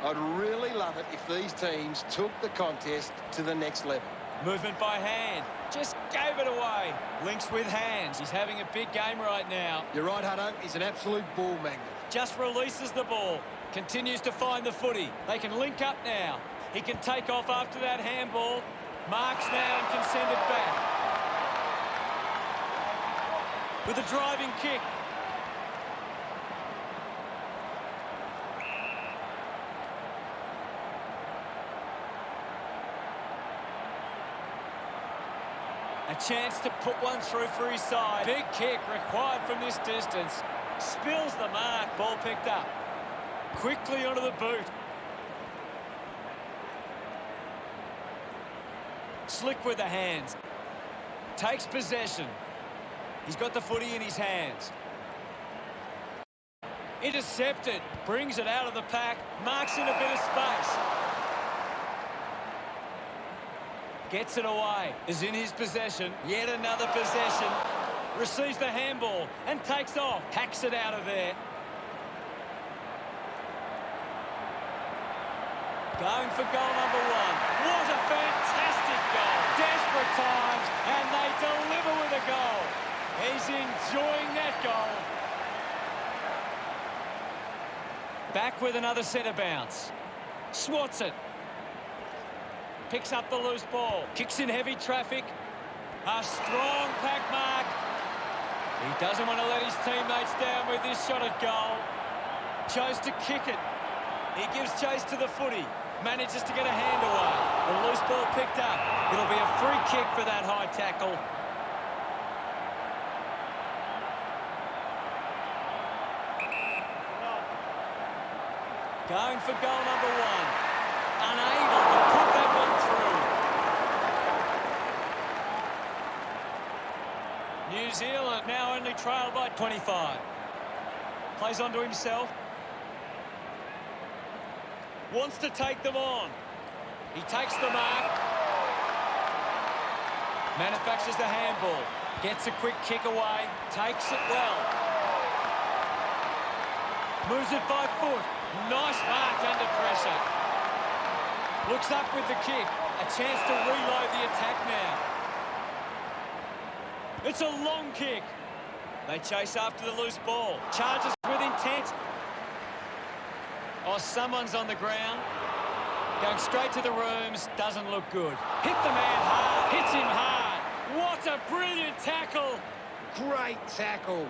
I'd really love it if these teams took the contest to the next level. Movement by hand. Just gave it away. Links with hands. He's having a big game right now. You're right, Hutto. He's an absolute ball magnet. Just releases the ball. Continues to find the footy. They can link up now. He can take off after that handball. Marks now and can send it back. With a driving kick. A chance to put one through for his side. Big kick required from this distance. Spills the mark. Ball picked up. Quickly onto the boot. Slick with the hands. Takes possession. He's got the footy in his hands. Intercepted. Brings it out of the pack. Marks in a bit of space. Gets it away. Is in his possession. Yet another possession. Receives the handball and takes off. Hacks it out of there. Going for goal number 1. What a fantastic goal. Desperate times, and they deliver with a goal. He's enjoying that goal. Back with another centre bounce. Swats it. Picks up the loose ball. Kicks in heavy traffic. A strong pack mark. He doesn't want to let his teammates down with this shot at goal. Chose to kick it. He gives chase to the footy. Manages to get a hand away. The loose ball picked up. It'll be a free kick for that high tackle. Going for goal number 1. Unable to put that one through. New Zealand now only trailed by 25. Plays onto himself. Wants to take them on. He takes the mark. Manufactures the handball. Gets a quick kick away. Takes it well. Moves it by foot. Nice mark under pressure. Looks up with the kick. A chance to reload the attack now. It's a long kick. They chase after the loose ball. Charges with intent. Oh, someone's on the ground. Going straight to the rooms. Doesn't look good. Hit the man hard. Hits him hard. What a brilliant tackle. Great tackle.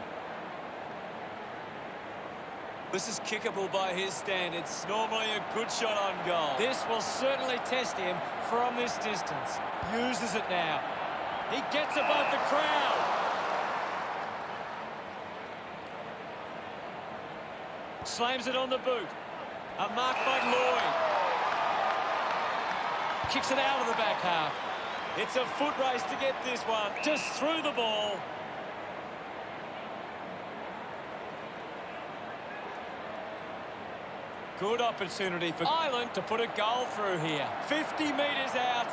This is kickable by his standards. Normally a good shot on goal. This will certainly test him from this distance. Uses it now. He gets above the crowd. Slams it on the boot. A mark by Lloyd. Kicks it out of the back half. It's a foot race to get this one. Just through the ball. Good opportunity for Ireland to put a goal through here. 50 metres out.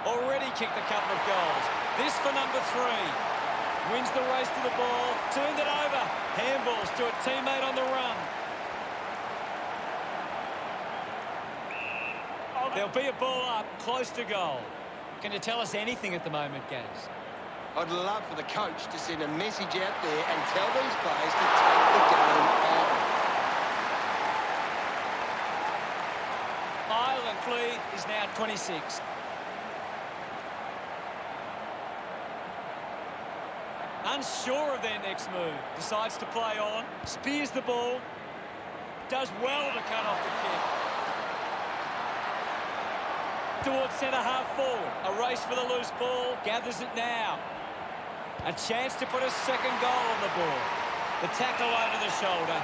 Already kicked a couple of goals. This for number 3. Wins the race to the ball. Turned it over. Handballs to a teammate on the run. There'll be a ball up, close to goal. Can you tell us anything at the moment, Gaz? I'd love for the coach to send a message out there and tell these players to take the game on. Ireland lead is now 26. Unsure of their next move. Decides to play on. Spears the ball. Does well to cut off the kick. Towards centre-half forward. A race for the loose ball. Gathers it now. A chance to put a second goal on the board. The tackle over the shoulder.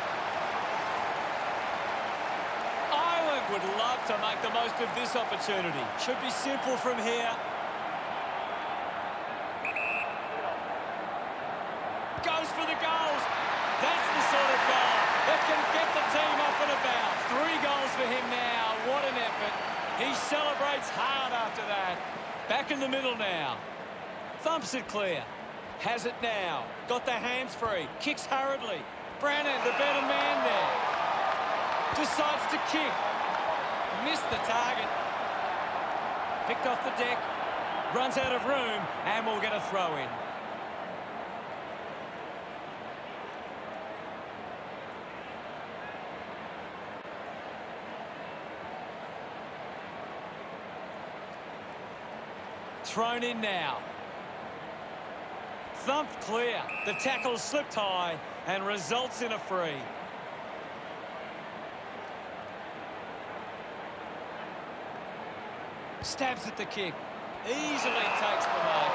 Ireland would love to make the most of this opportunity. Should be simple from here. Goes for the goals. That's the sort of goal that can get the team up and about. 3 goals for him now. What an effort. He celebrates hard after that. Back in the middle now. Thumps it clear. Has it now. Got the hands free. Kicks hurriedly. Brannan, the better man there. Decides to kick. Missed the target. Picked off the deck. Runs out of room and will get a throw in. Thrown in now. Thumped clear. The tackle slipped high and results in a free. Stabs at the kick. Easily takes the mark.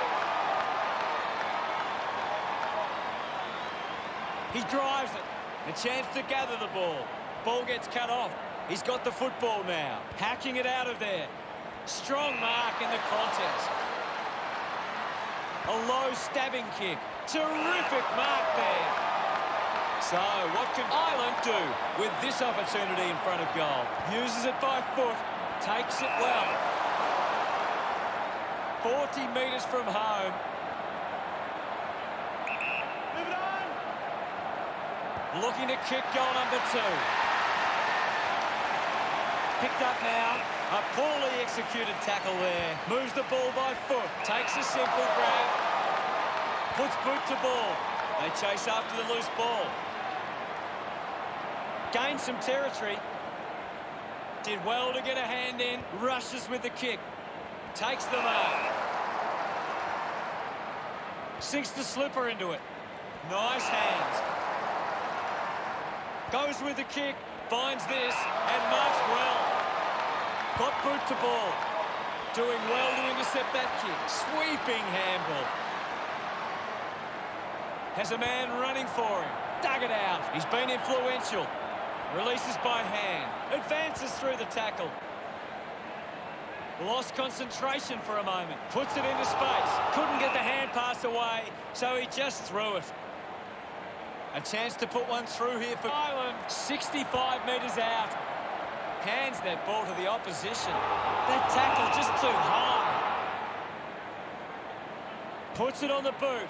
He drives it. A chance to gather the ball. Ball gets cut off. He's got the football now. Hacking it out of there. Strong mark in the contest. A low stabbing kick. Terrific mark there. So, what can Ireland do with this opportunity in front of goal? Uses it by foot. Takes it well. 40 metres from home. Move it on. Looking to kick goal number 2. Picked up now. A poorly executed tackle there. Moves the ball by foot. Takes a simple grab. Puts boot to ball. They chase after the loose ball. Gains some territory. Did well to get a hand in. Rushes with the kick. Takes the mark. Sinks the slipper into it. Nice hands. Goes with the kick. Finds this and marks well. Got boot to ball. Doing well to intercept that kick. Sweeping handball. Has a man running for him. Dug it out. He's been influential. Releases by hand. Advances through the tackle. Lost concentration for a moment. Puts it into space. Couldn't get the hand pass away, so he just threw it. A chance to put one through here for Ireland. 65 metres out. Hands that ball to the opposition. That tackle just too high. Puts it on the boot.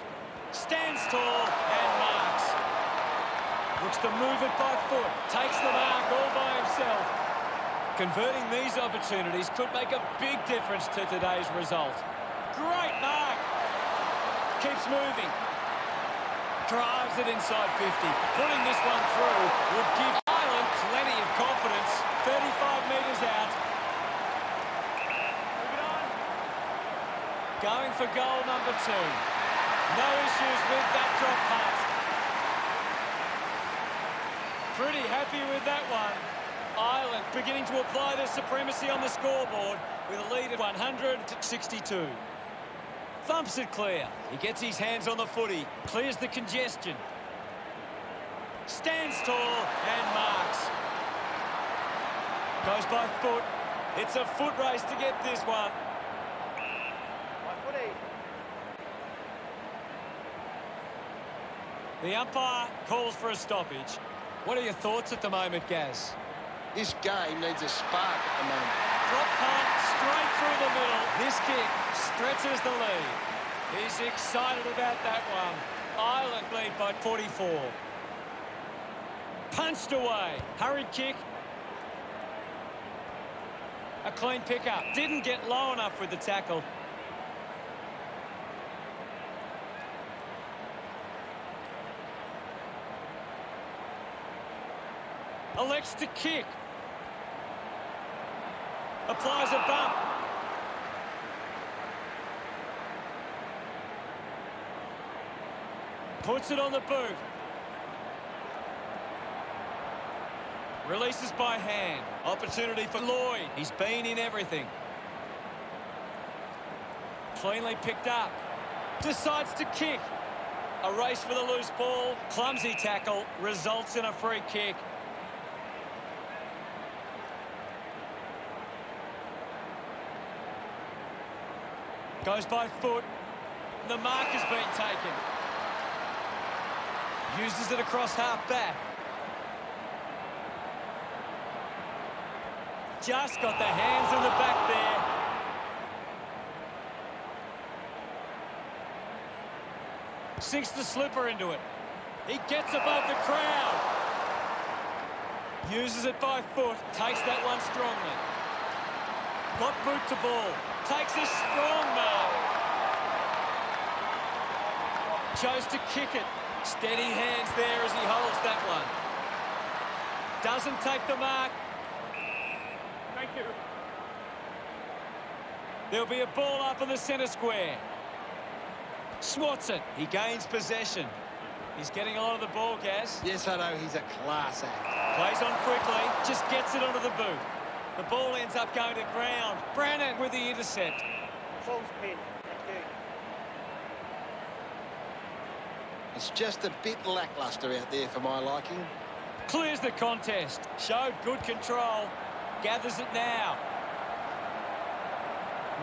Stands tall and marks. Looks to move it by foot. Takes the mark all by himself. Converting these opportunities could make a big difference to today's result. Great mark. Keeps moving. Drives it inside 50. Putting this one through would give Ireland plenty of confidence. 35 metres out. Move it on. Going for goal number 2. No issues with that drop punt. Pretty happy with that one. Ireland beginning to apply their supremacy on the scoreboard with a lead of 100-62. Thumps it clear. He gets his hands on the footy. Clears the congestion. Stands tall and marks. Goes by foot. It's a foot race to get this one. My footy. The umpire calls for a stoppage. What are your thoughts at the moment, Gaz? This game needs a spark at the moment. Drop punt straight through the middle. This kick stretches the lead. He's excited about that one. Ireland lead by 44. Punched away. Hurried kick. A clean pickup. Didn't get low enough with the tackle. Elects to kick. Applies a bump. Puts it on the boot. Releases by hand. Opportunity for Lloyd. He's been in everything. Cleanly picked up. Decides to kick. A race for the loose ball. Clumsy tackle. Results in a free kick. Goes by foot. The mark has been taken. Uses it across half back. Just got the hands in the back there. Sinks the slipper into it. He gets above the crowd. Uses it by foot. Takes that one strongly. Got boot to ball. Takes a strong mark. Chose to kick it. Steady hands there as he holds that one. Doesn't take the mark. Thank you. There'll be a ball up in the centre square. Swats it. He gains possession. He's getting a lot of the ball, Gaz. Yes, I know, he's a class act. Plays on quickly. Just gets it onto the boot. The ball ends up going to ground. Brannan with the intercept. False pin. Thank you. It's just a bit lacklustre out there for my liking. Clears the contest. Showed good control. Gathers it now.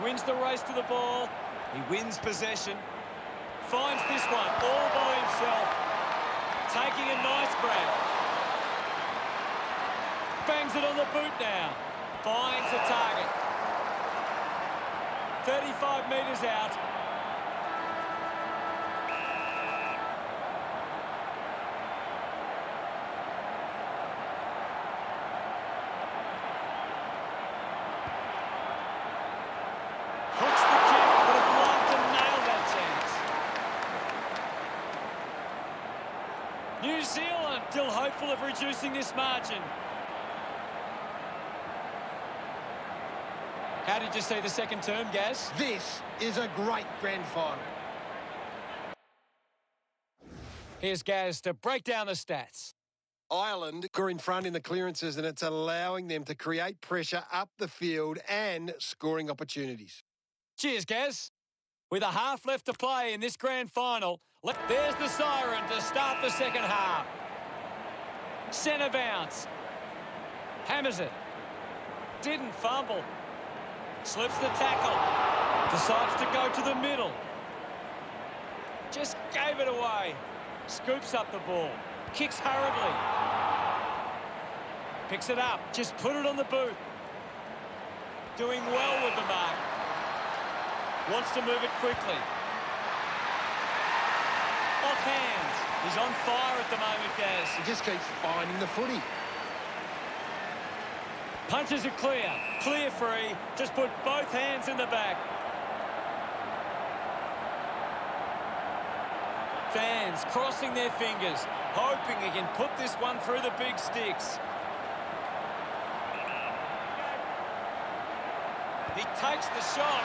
Wins the race to the ball. He wins possession. Finds this one all by himself. Taking a nice grab. Bangs it on the boot now. Finds a target. 35 metres out. Hooks the kick, would have loved to nail that chance. New Zealand still hopeful of reducing this margin. How did you see the second term, Gaz? This is a great grand final. Here's Gaz to break down the stats. Ireland are in front in the clearances, and it's allowing them to create pressure up the field and scoring opportunities. Cheers, Gaz. With a half left to play in this grand final, there's the siren to start the second half. Centre bounce. Hammers it. Didn't fumble. Slips the tackle. Decides to go to the middle. Just gave it away. Scoops up the ball. Kicks hurriedly. Picks it up. Just put it on the boot. Doing well with the mark. Wants to move it quickly. Off hands. He's on fire at the moment, Gaz. He just keeps finding the footy. Punches it clear. Clear free. Just put both hands in the back. Fans crossing their fingers, hoping he can put this one through the big sticks. He takes the shot.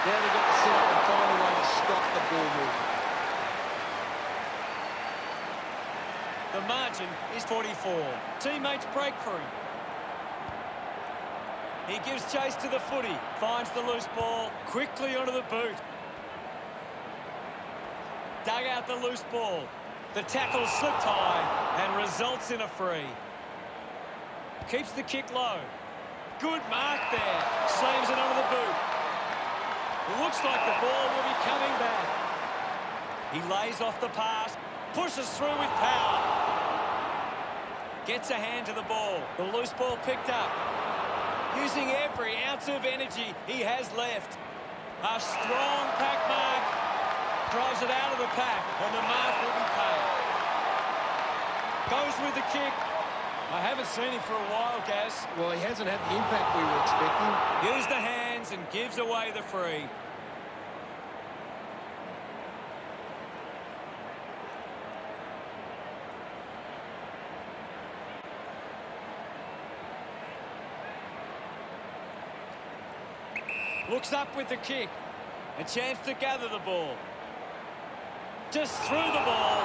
Now they've got to sit up and find a way to stop the ball movement. The margin is 44. Teammates break for him. He gives chase to the footy. Finds the loose ball. Quickly onto the boot. Dug out the loose ball. The tackle slipped high and results in a free. Keeps the kick low. Good mark there. Slams it onto the boot. Looks like the ball will be coming back. He lays off the pass. Pushes through with power. Gets a hand to the ball. The loose ball picked up. Using every ounce of energy he has left. A strong pack mark. Drives it out of the pack, and the mark will be paid. Goes with the kick. I haven't seen him for a while, Gaz. Well, he hasn't had the impact we were expecting. Uses the hands and gives away the free. Looks up with the kick. A chance to gather the ball. Just threw the ball.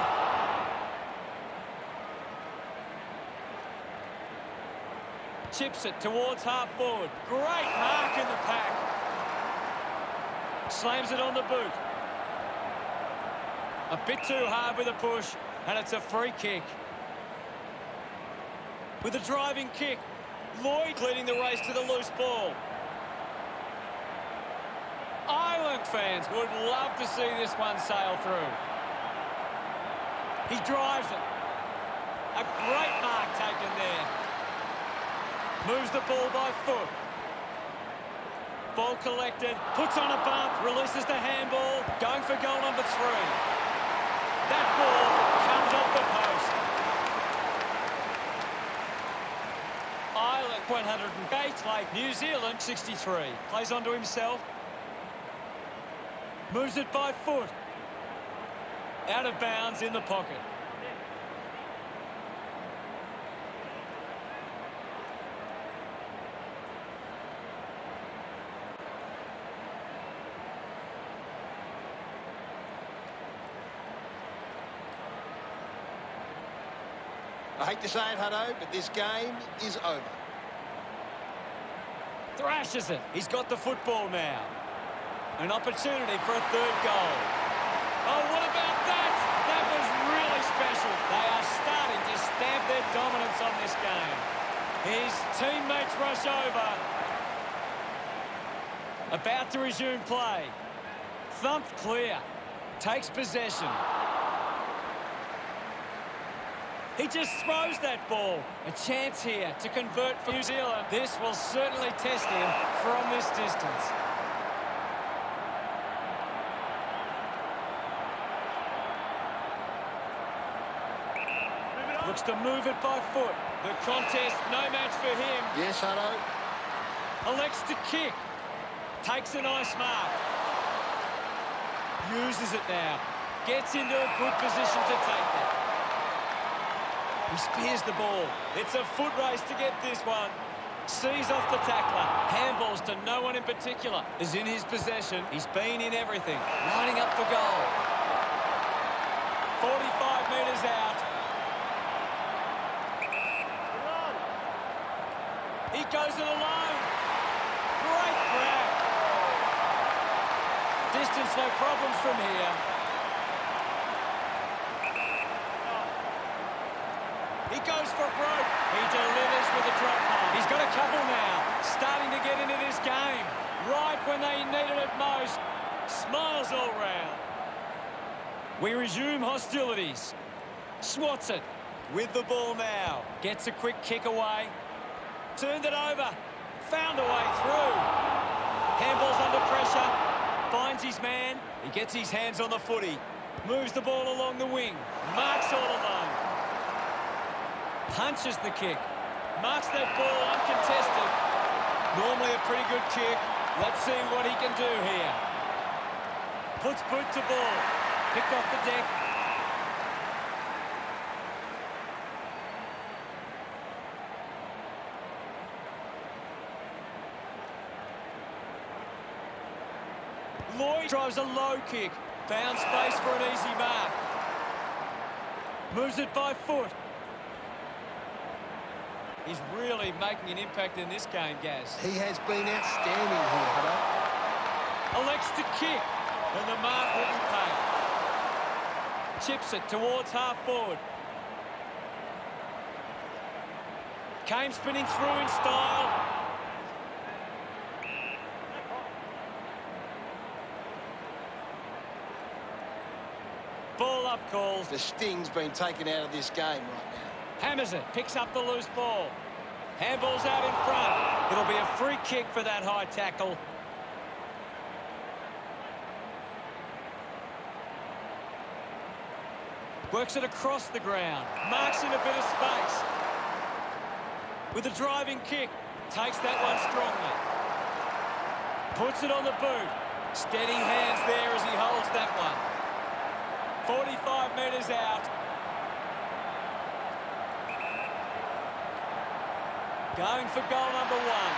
Chips it towards half forward. Great mark in the pack. Slams it on the boot. A bit too hard with a push, and it's a free kick. With a driving kick, Lloyd leading the race to the loose ball. Ireland fans would love to see this one sail through. He drives it. A great mark taken there. Moves the ball by foot. Ball collected. Puts on a bump. Releases the handball. Going for goal number 3. That ball comes off the post. Ireland 108 late. New Zealand 63. Plays onto himself. Moves it by foot. Out of bounds in the pocket. I hate to say it, Hutto, but this game is over. Thrashes it. He's got the football now. An opportunity for a third goal. Oh, what about that? That was really special. They are starting to stamp their dominance on this game. His teammates rush over. About to resume play. Thumped clear. Takes possession. He just throws that ball. A chance here to convert for New Zealand. This will certainly test him from this distance. Looks to move it by foot. The contest, no match for him. Yes, Hutto. Elects to kick. Takes a nice mark. Uses it now. Gets into a good position to take it. He spears the ball. It's a foot race to get this one. Sees off the tackler. Handballs to no one in particular. Is in his possession. He's been in everything. Lining up for goal. 45 metres out. He goes it alone. Great grab. Distance, no problems from here. He goes for broke. He delivers with a drop home. He's got a couple now. Starting to get into this game. Right when they needed it most. Smiles all round. We resume hostilities. Swats it. With the ball now. Gets a quick kick away. Turned it over. Found a way through. Handball's under pressure. Finds his man. He gets his hands on the footy. Moves the ball along the wing. Marks all alone. Punches the kick. Marks that ball uncontested. Normally a pretty good kick. Let's see what he can do here. Puts boot to ball. Picked off the deck. Lloyd drives a low kick. Found space for an easy mark. Moves it by foot. He's really making an impact in this game, Gaz. He has been outstanding here, Hutto. Elects to kick, and the mark will be paid. Chips it towards half forward. Came spinning through in style. Ball up calls. The sting's been taken out of this game right now. Hammers it, picks up the loose ball. Handball's out in front. It'll be a free kick for that high tackle. Works it across the ground. Marks in a bit of space. With a driving kick. Takes that one strongly. Puts it on the boot. Steady hands there as he holds that one. 45 metres out. Going for goal number one.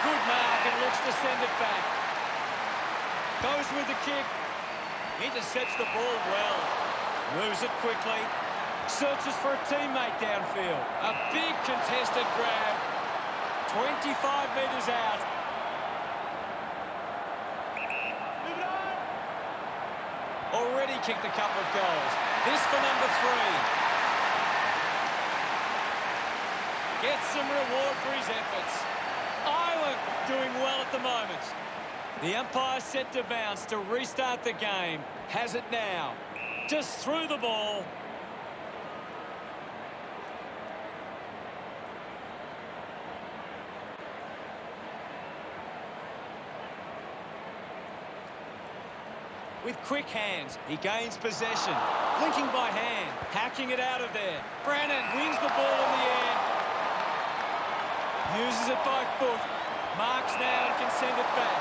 Good mark and looks to send it back. Goes with the kick. Intercepts the ball well. Moves it quickly. Searches for a teammate downfield. A big contested grab. 25 metres out. Already kicked a couple of goals. This for number 3. Gets some reward for his efforts. Ireland doing well at the moment. The umpire set to bounce to restart the game. Has it now. Just threw the ball. With quick hands, he gains possession. Linking by hand, hacking it out of there. Brannan wins the ball in the air. Uses it by foot. Marks now and can send it back.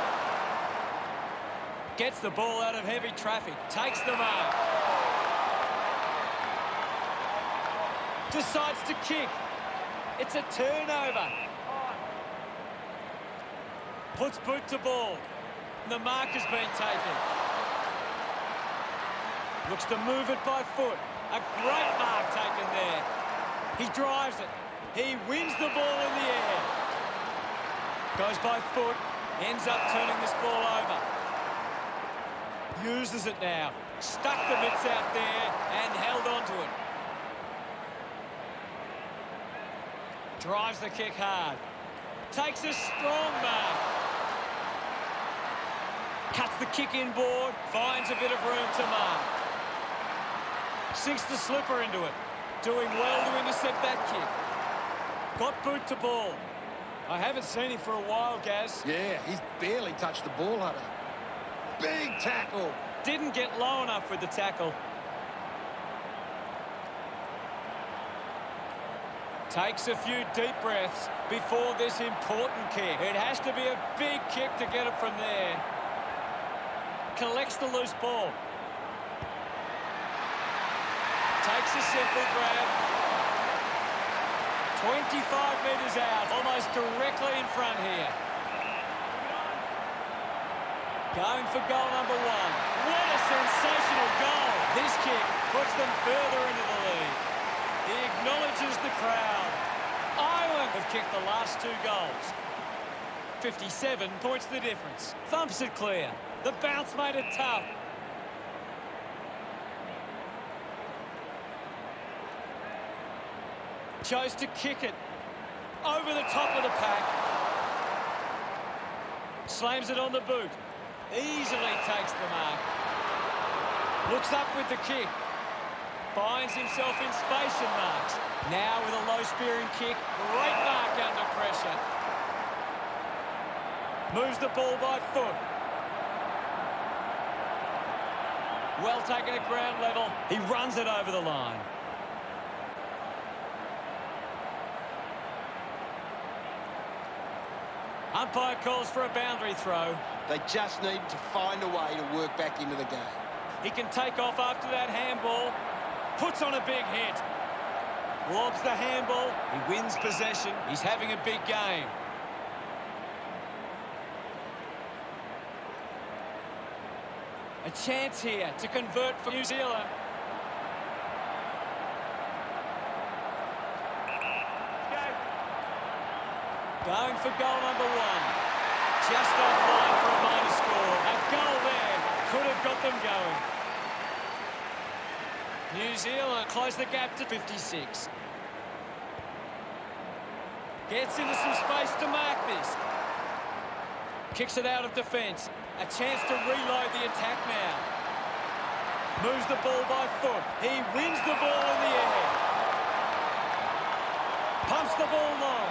Gets the ball out of heavy traffic. Takes the mark. Decides to kick. It's a turnover. Puts boot to ball. The mark has been taken. Looks to move it by foot. A great mark taken there. He drives it. He wins the ball in the air. Goes by foot. Ends up turning this ball over. Uses it now. Stuck the mitts out there and held onto it. Drives the kick hard. Takes a strong mark. Cuts the kick inboard. Finds a bit of room to mark. Sinks the slipper into it. Doing well to intercept that kick. Got boot to ball. I haven't seen him for a while, Gaz. Yeah, he's barely touched the ball, Hutto. Big tackle. Didn't get low enough with the tackle. Takes a few deep breaths before this important kick. It has to be a big kick to get it from there. Collects the loose ball. Takes a simple grab. 25 metres out, almost directly in front here. Going for goal number 1. What a sensational goal. This kick puts them further into the lead. He acknowledges the crowd. Ireland have kicked the last 2 goals. 57 points the difference. Thumps it clear. The bounce made it tough. Chose to kick it over the top of the pack. Slams it on the boot. Easily takes the mark. Looks up with the kick. Finds himself in space and marks. Now with a low spearing kick. Great mark under pressure. Moves the ball by foot. Well taken at ground level. He runs it over the line. Umpire calls for a boundary throw. They just need to find a way to work back into the game. He can take off after that handball. Puts on a big hit. Lobs the handball. He wins possession. He's having a big game. A chance here to convert for New Zealand. Going for goal number one. Just offline for a minor score. A goal there could have got them going. New Zealand close the gap to 56. Gets into some space to mark this. Kicks it out of defence. A chance to reload the attack now. Moves the ball by foot. He wins the ball in the air. Pumps the ball long.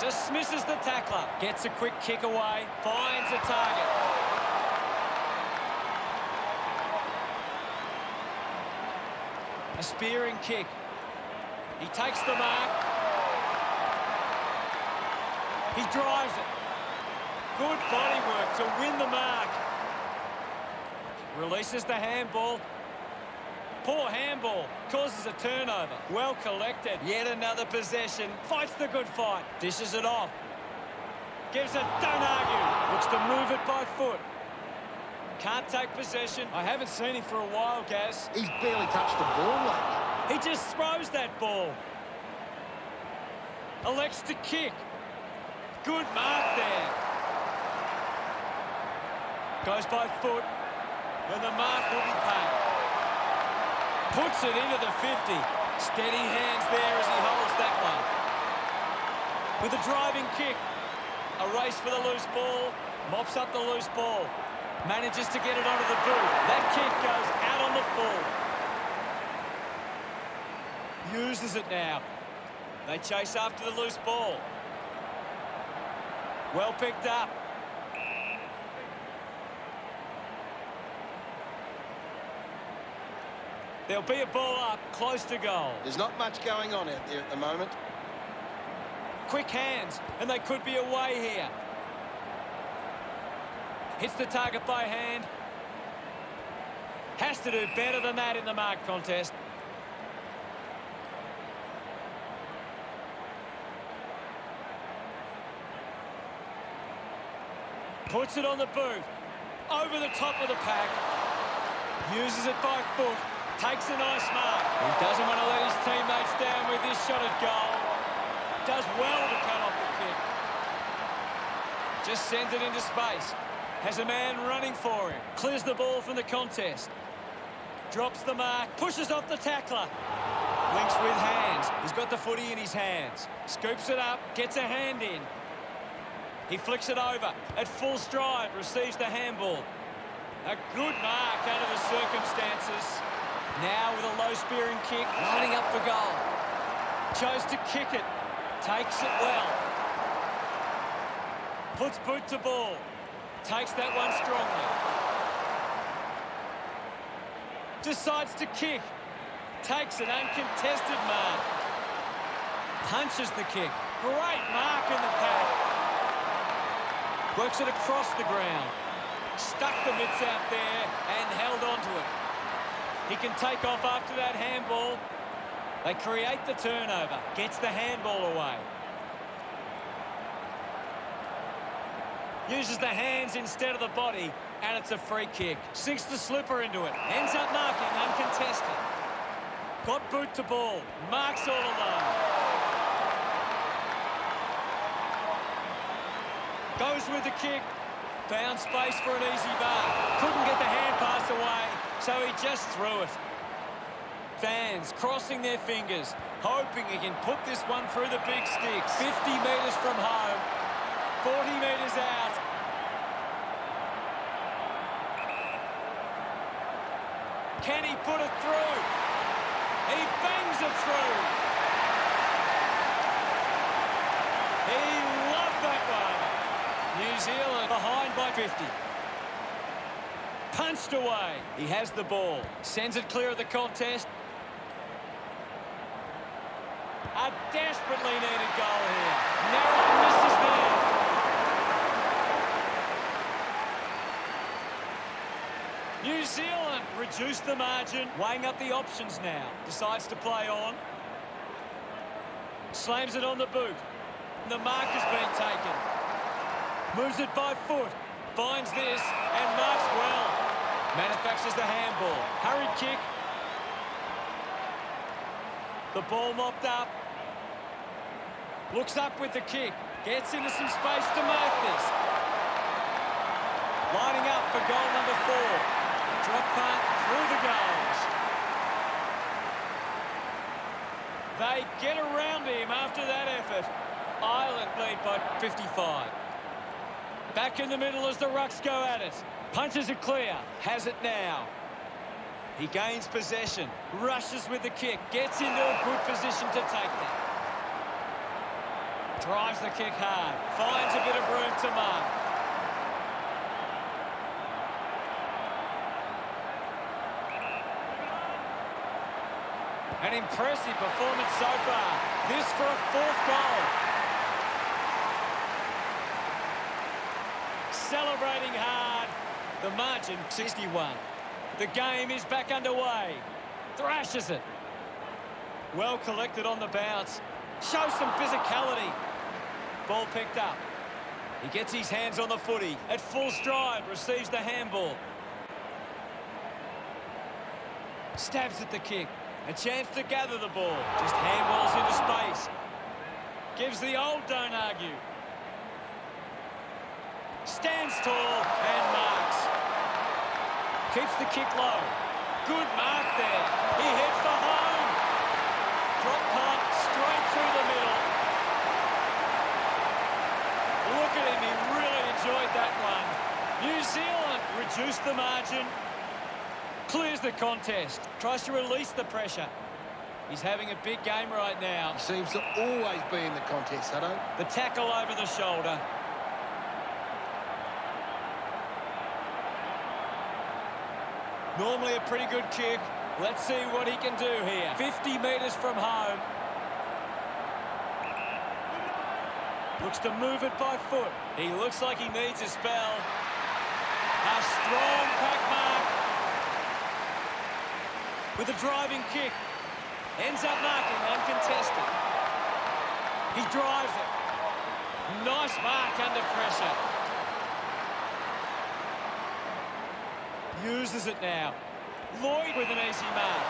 Dismisses the tackler. Gets a quick kick away. Finds a target. A spearing kick. He takes the mark. He drives it. Good body work to win the mark. Releases the handball. Poor handball. Causes a turnover. Well collected. Yet another possession. Fights the good fight. Dishes it off. Gives it, don't argue. Looks to move it by foot. Can't take possession. I haven't seen him for a while, Gaz. He's barely touched the ball lately. He just throws that ball. Elects to kick. Good mark there. Goes by foot. And the mark will be paid. Puts it into the 50. Steady hands there as he holds that one. With a driving kick. A race for the loose ball. Mops up the loose ball. Manages to get it onto the boot. That kick goes out on the full. Uses it now. They chase after the loose ball. Well picked up. There'll be a ball up, close to goal. There's not much going on out there at the moment. Quick hands, and they could be away here. Hits the target by hand. Has to do better than that in the mark contest. Puts it on the boot. Over the top of the pack. Uses it by foot. Takes a nice mark. He doesn't want to let his teammates down with this shot at goal. Does well to cut off the kick. Just sends it into space. Has a man running for him. Clears the ball from the contest. Drops the mark. Pushes off the tackler. Links with hands. He's got the footy in his hands. Scoops it up. Gets a hand in. He flicks it over. At full stride. Receives the handball. A good mark under the circumstances. Now with a low spearing kick, lining up for goal. Chose to kick it. Takes it well. Puts boot to ball. Takes that one strongly. Decides to kick. Takes an uncontested mark. Punches the kick. Great mark in the pack. Works it across the ground. Stuck the mitts out there and held onto it. He can take off after that handball. They create the turnover. Gets the handball away. Uses the hands instead of the body, and it's a free kick. Sinks the slipper into it. Ends up marking uncontested. Got boot to ball. Marks all alone. Goes with the kick. Found space for an easy mark. Couldn't get the hand pass away, so he just threw it. Fans crossing their fingers, hoping he can put this one through the big sticks. 50 metres from home, 40 metres out. Can he put it through? He bangs it through. He loved that one. New Zealand behind by 50. Punched away. He has the ball. Sends it clear of the contest. A desperately needed goal here. Narrow misses there. New Zealand reduced the margin, weighing up the options now. Decides to play on. Slams it on the boot. The mark has been taken. Moves it by foot. Finds this and marks well. Manufactures the handball. Hurried kick. The ball mopped up. Looks up with the kick. Gets into some space to mark this. Lining up for goal number 4. Drop punt through the goals. They get around him after that effort. Ireland lead by 55. Back in the middle as the Rucks go at it. Punches it clear. Has it now. He gains possession. Rushes with the kick. Gets into a good position to take that. Drives the kick hard. Finds a bit of room to mark. An impressive performance so far. This for a 4th goal. Celebrating hard. The margin, 61. The game is back underway. Thrashes it. Well collected on the bounce. Shows some physicality. Ball picked up. He gets his hands on the footy. At full stride, receives the handball. Stabs at the kick. A chance to gather the ball. Just handballs into space. Gives the old don't argue. Stands tall and marks. Keeps the kick low. Good mark there. He heads for home. Drop punt straight through the middle. Look at him. He really enjoyed that one. New Zealand reduced the margin. Clears the contest. Tries to release the pressure. He's having a big game right now. He seems to always be in the contest, Hutto. The tackle over the shoulder. Normally a pretty good kick. Let's see what he can do here. 50 metres from home. Looks to move it by foot. He looks like he needs a spell. A strong pack mark. With a driving kick. Ends up marking uncontested. He drives it. Nice mark under pressure. Uses it now. Lloyd with an easy mark.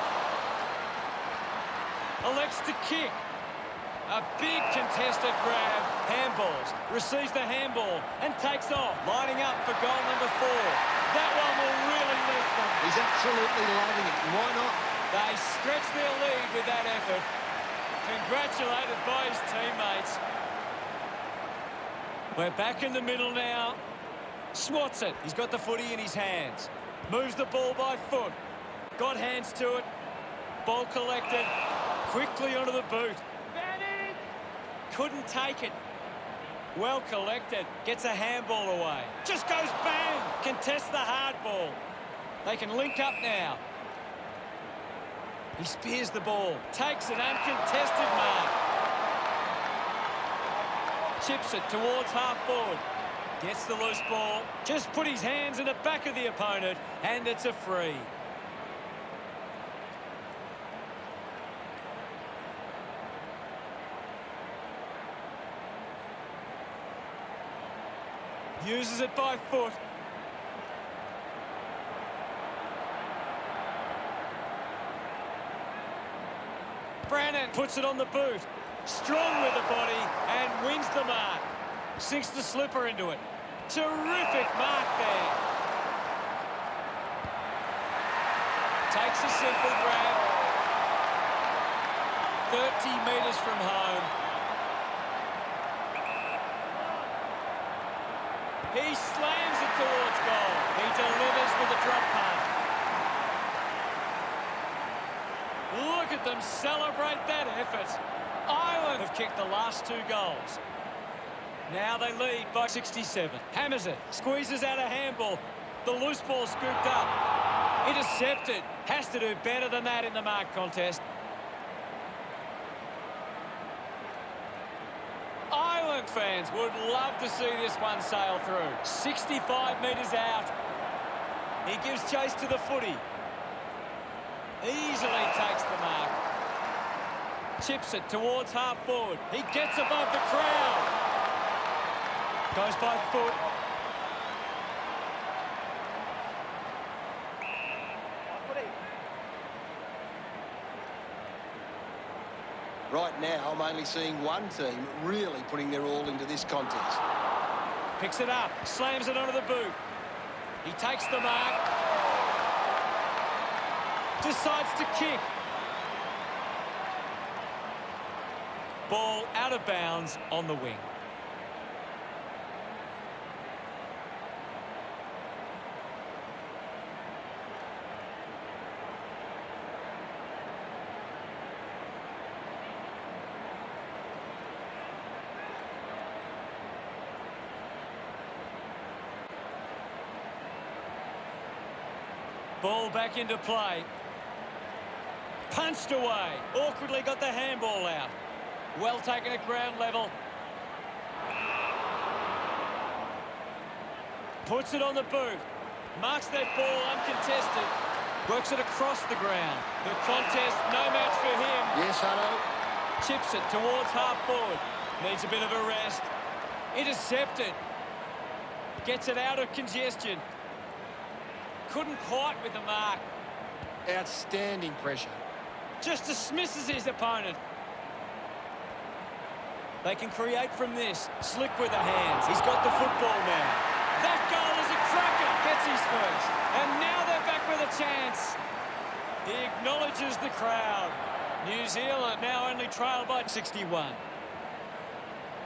Elects to kick. A big contested grab. Handballs. Receives the handball and takes off. Lining up for goal number 4. That one will really lift them. He's absolutely loving it. Why not? They stretch their lead with that effort. Congratulated by his teammates. We're back in the middle now. Swats it. He's got the footy in his hands. Moves the ball by foot. Got hands to it. Ball collected. Quickly onto the boot. Couldn't take it. Well collected. Gets a handball away. Just goes bang. Contests the hard ball. They can link up now. He spears the ball. Takes an uncontested mark. Chips it towards half forward. Gets the loose ball. Just put his hands in the back of the opponent. And it's a free. Uses it by foot. Brannan puts it on the boot. Strong with the body and wins the mark. Sinks the slipper into it. Terrific mark there. Takes a simple grab. 30 metres from home. He slams it towards goal. He delivers with a drop punt. Look at them celebrate that effort. Ireland have kicked the last 2 goals. Now they lead by 67. Hammers it. Squeezes out a handball. The loose ball scooped up. Intercepted. Has to do better than that in the mark contest. Ireland fans would love to see this one sail through. 65 metres out. He gives chase to the footy. Easily takes the mark. Chips it towards half forward. He gets above the crowd. Goes by foot. My footy. Right now, I'm only seeing one team really putting their all into this contest. Picks it up. Slams it onto the boot. He takes the mark. Decides to kick. Ball out of bounds on the wing. Ball back into play. Punched away. Awkwardly got the handball out. Well taken at ground level. Puts it on the boot. Marks that ball uncontested. Works it across the ground. The contest, no match for him. Yes, Hutto. Chips it towards half forward. Needs a bit of a rest. Intercepted. Gets it out of congestion. Couldn't quite with the mark. Outstanding pressure. Just dismisses his opponent. They can create from this. Slick with the hands. He's got the football now. That goal is a cracker. Gets his first. And now they're back with a chance. He acknowledges the crowd. New Zealand now only trailed by 61.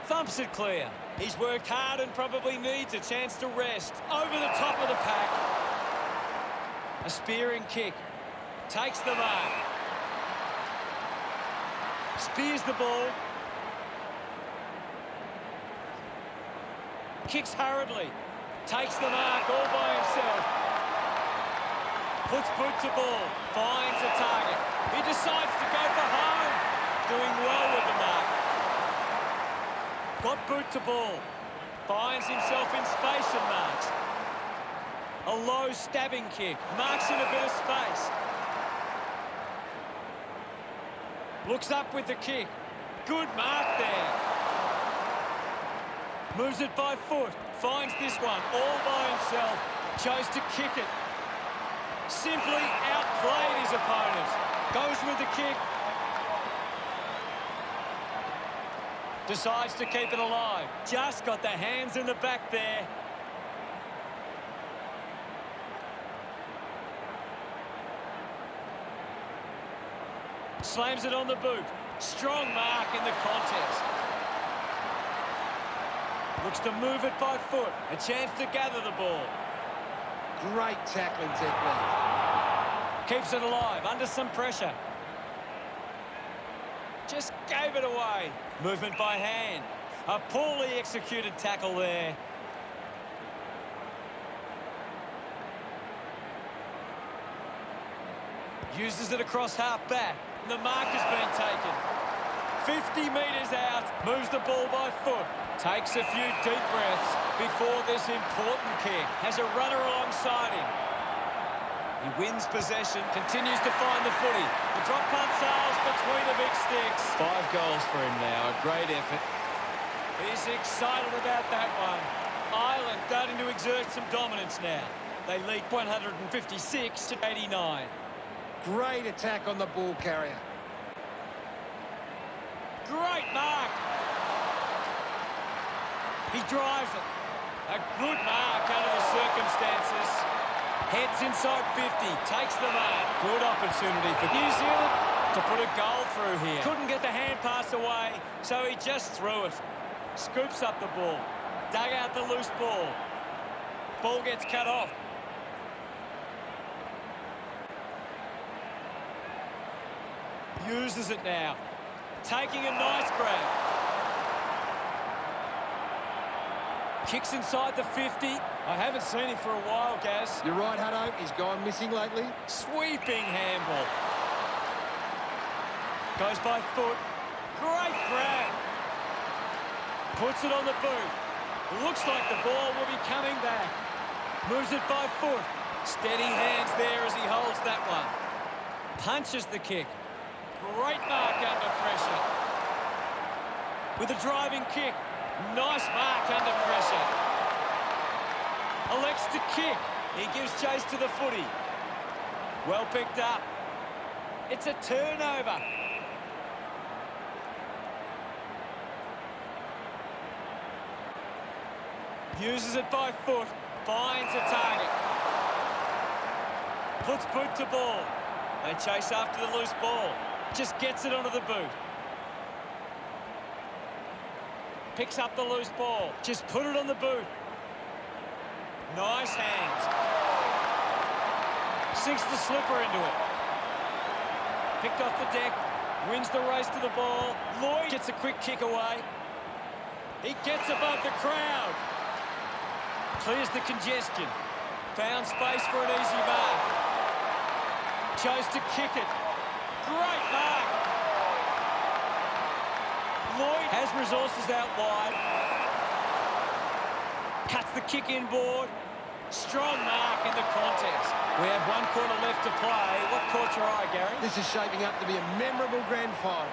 Thumps it clear. He's worked hard and probably needs a chance to rest. Over the top of the pack. A spearing kick. Takes the mark. Spears the ball. Kicks hurriedly. Takes the mark all by himself. Puts boot to ball. Finds a target. He decides to go for home. Doing well with the mark. Got boot to ball. Finds himself in space and marks. A low stabbing kick. Marks in a bit of space. Looks up with the kick. Good mark there. Moves it by foot. Finds this one all by himself. Chose to kick it. Simply outplayed his opponent. Goes with the kick. Decides to keep it alive. Just got the hands in the back there. Slams it on the boot. Strong mark in the contest. Looks to move it by foot. A chance to gather the ball. Great tackling technique. Keeps it alive under some pressure. Just gave it away. Movement by hand. A poorly executed tackle there. Uses it across half back. The mark has been taken. 50 metres out. Moves the ball by foot. Takes a few deep breaths before this important kick. Has a runner alongside him. He wins possession. Continues to find the footy. The drop punt sails between the big sticks. 5 goals for him now. A great effort. He's excited about that one. Ireland starting to exert some dominance now. They lead 156 to 89. Great attack on the ball carrier. Great mark. He drives it. A good mark under the circumstances. Heads inside 50. Takes the mark. Good opportunity for New Zealand to put a goal through here. Couldn't get the hand pass away, so he just threw it. Scoops up the ball. Dug out the loose ball. Ball gets cut off. Uses it now. Taking a nice grab. Kicks inside the 50. I haven't seen him for a while, Gaz. You're right, Hutto. He's gone missing lately. Sweeping handball. Goes by foot. Great grab. Puts it on the boot. Looks like the ball will be coming back. Moves it by foot. Steady hands there as he holds that one. Punches the kick. Great mark under pressure. With a driving kick. Nice mark under pressure. Elects to kick. He gives chase to the footy. Well picked up. It's a turnover. Uses it by foot. Finds a target. Puts boot to ball. They chase after the loose ball. Just gets it onto the boot. Picks up the loose ball. Just put it on the boot. Nice hands. Sinks the slipper into it. Picked off the deck. Wins the race to the ball. Lloyd gets a quick kick away. He gets above the crowd. Clears the congestion. Found space for an easy mark. Chose to kick it. Great mark. Lloyd has resources out wide. Cuts the kick inboard. Strong mark in the contest. We have 1 quarter left to play. What caught your eye, Gary? This is shaping up to be a memorable grand final.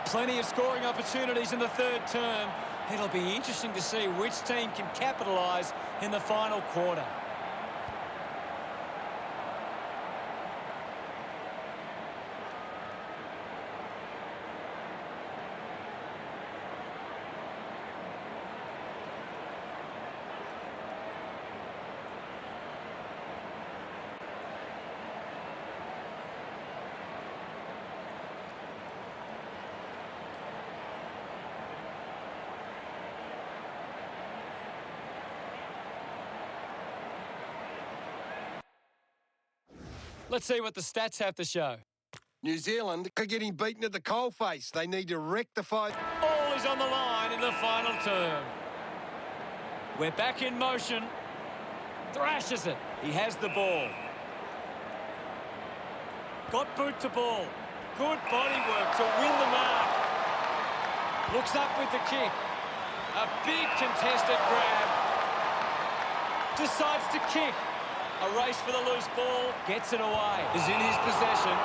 Plenty of scoring opportunities in the third term. It'll be interesting to see which team can capitalise in the final quarter. Let's see what the stats have to show. New Zealand are getting beaten at the coalface. They need to rectify. All is on the line in the final term. We're back in motion. Thrashes it. He has the ball. Got boot to ball. Good body work to win the mark. Looks up with the kick. A big contested grab. Decides to kick. A race for the loose ball. Gets it away. Is in his possession.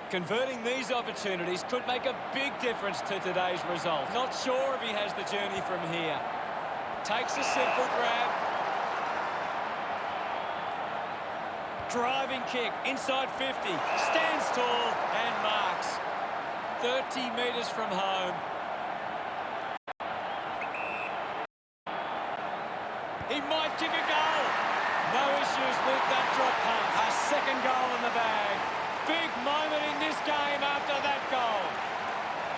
Converting these opportunities could make a big difference to today's result. Not sure if he has the journey from here. Takes a simple grab. Driving kick inside 50. Stands tall and marks. 30 metres from home. He might kick a goal. No issues with that drop punt. A second goal in the bag. Big moment in this game after that goal.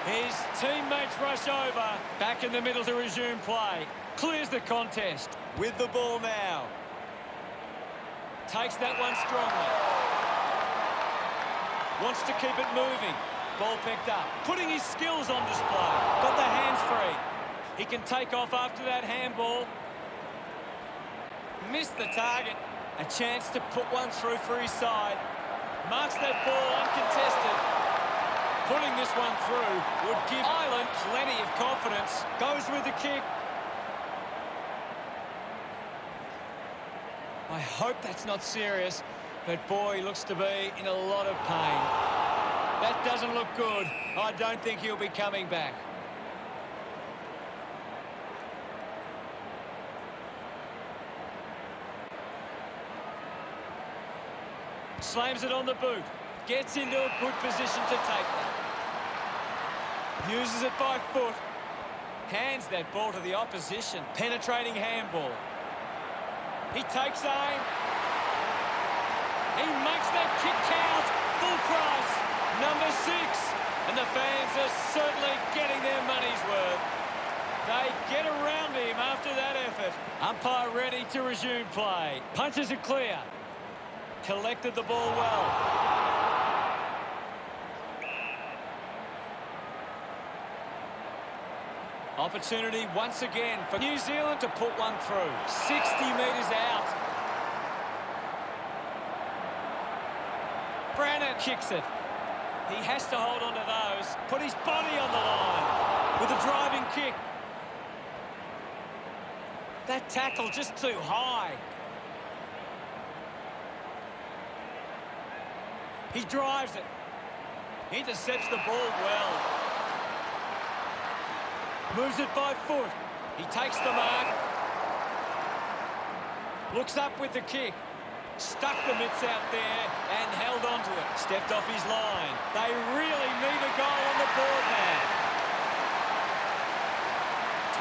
His teammates rush over. Back in the middle to resume play. Clears the contest. With the ball now. Takes that one strongly. Wants to keep it moving. Ball picked up. Putting his skills on display. Got the hands free. He can take off after that handball. Missed the target. A chance to put one through for his side. Marks that ball uncontested. Putting this one through would give Ireland plenty of confidence. Goes with the kick. I hope that's not serious, but boy, he looks to be in a lot of pain. That doesn't look good. I don't think he'll be coming back. Slams it on the boot. Gets into a good position to take that. Uses it by foot. Hands that ball to the opposition. Penetrating handball. He takes aim. He makes that kick count. Full price. Number 6. And the fans are certainly getting their money's worth. They get around him after that effort. Umpire ready to resume play. Punches it clear. Collected the ball well. Opportunity once again for New Zealand to put one through. 60 metres out. Brannan kicks it. He has to hold on to those. Put his body on the line with a driving kick. That tackle just too high. He drives it. Intercepts the ball well. Moves it by foot. He takes the mark. Looks up with the kick. Stuck the mitts out there and held on to it. Stepped off his line. They really need a goal on the board now.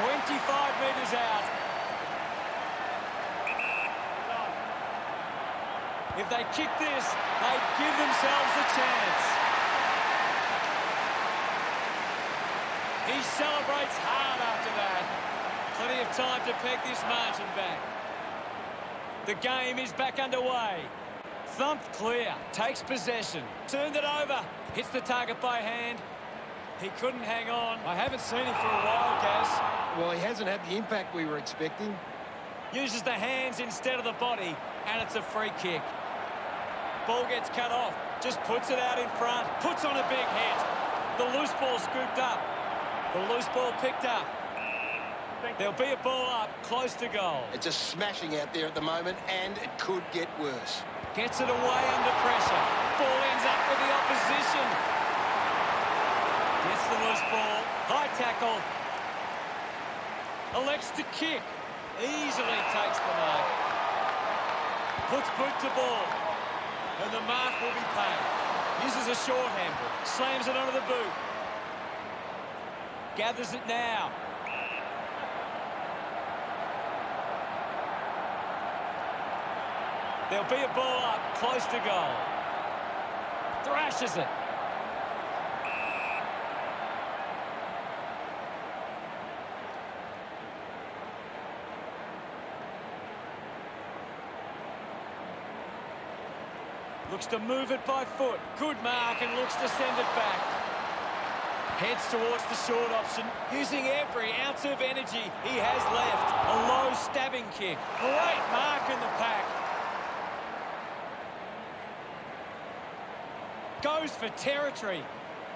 25 metres out. If they kick this, they give themselves a chance. He celebrates hard after that. Plenty of time to peg this margin back. The game is back underway. Thumped clear. Takes possession. Turned it over. Hits the target by hand. He couldn't hang on. I haven't seen him for a while, Gaz. Well, he hasn't had the impact we were expecting. Uses the hands instead of the body, and it's a free kick. Ball gets cut off. Just puts it out in front. Puts on a big hit. The loose ball scooped up. The loose ball picked up. There'll be a ball up, close to goal. It's just smashing out there at the moment, and it could get worse. Gets it away under pressure. Ball ends up with the opposition. Gets the loose ball. High tackle. Elects to kick. Easily takes the mark. Puts boot to ball. And the mark will be paid. Uses a short handle. Slams it onto the boot. Gathers it now. There'll be a ball up, close to goal. Thrashes it. Looks to move it by foot. Good mark and looks to send it back. Heads towards the short option, using every ounce of energy he has left. A low stabbing kick. Great mark in the pack. Goes for territory.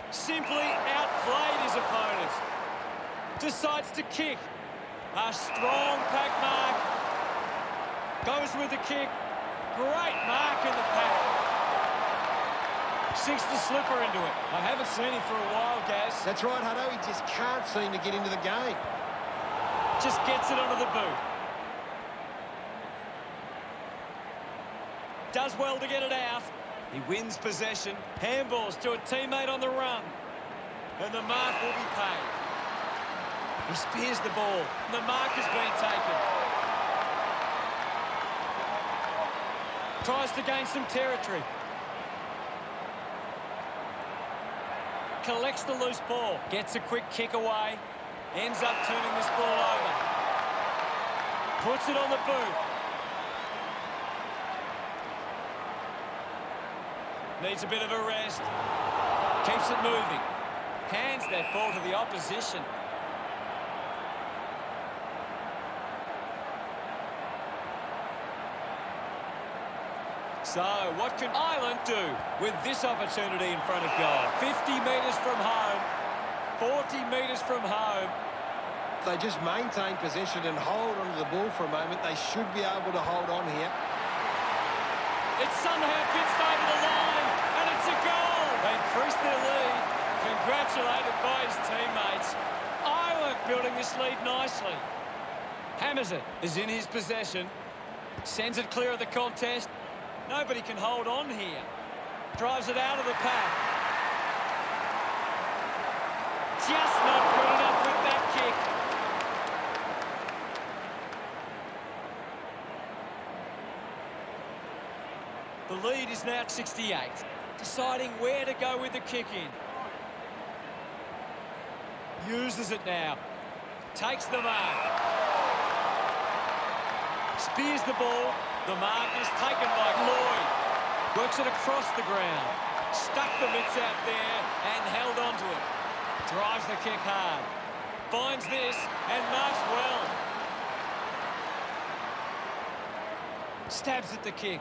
Simply outplayed his opponent. Decides to kick. A strong pack mark. Goes with the kick. Great mark in the pack. Sinks the slipper into it. I haven't seen him for a while, Gaz. That's right, Hutto. He just can't seem to get into the game. Just gets it onto the boot. Does well to get it out. He wins possession. Handballs to a teammate on the run. And the mark will be paid. He spears the ball. The mark has been taken. Tries to gain some territory. Collects the loose ball. Gets a quick kick away. Ends up turning this ball over. Puts it on the boot. Needs a bit of a rest. Keeps it moving. Hands that ball to the opposition. So, what can Ireland do with this opportunity in front of goal? 50 metres from home, 40 metres from home. If they just maintain possession and hold onto the ball for a moment, they should be able to hold on here. It somehow fits over the line, and it's a goal. They increase their lead, congratulated by his teammates. Ireland building this lead nicely. Hammers it, is in his possession. Sends it clear of the contest. Nobody can hold on here. Drives it out of the pack. Just not good enough with that kick. The lead is now 68. Deciding where to go with the kick in. Uses it now. Takes the mark. Spears the ball. The mark is taken by Lloyd. Works it across the ground. Stuck the mitts out there and held onto it. Drives the kick hard. Finds this and marks well. Stabs at the kick.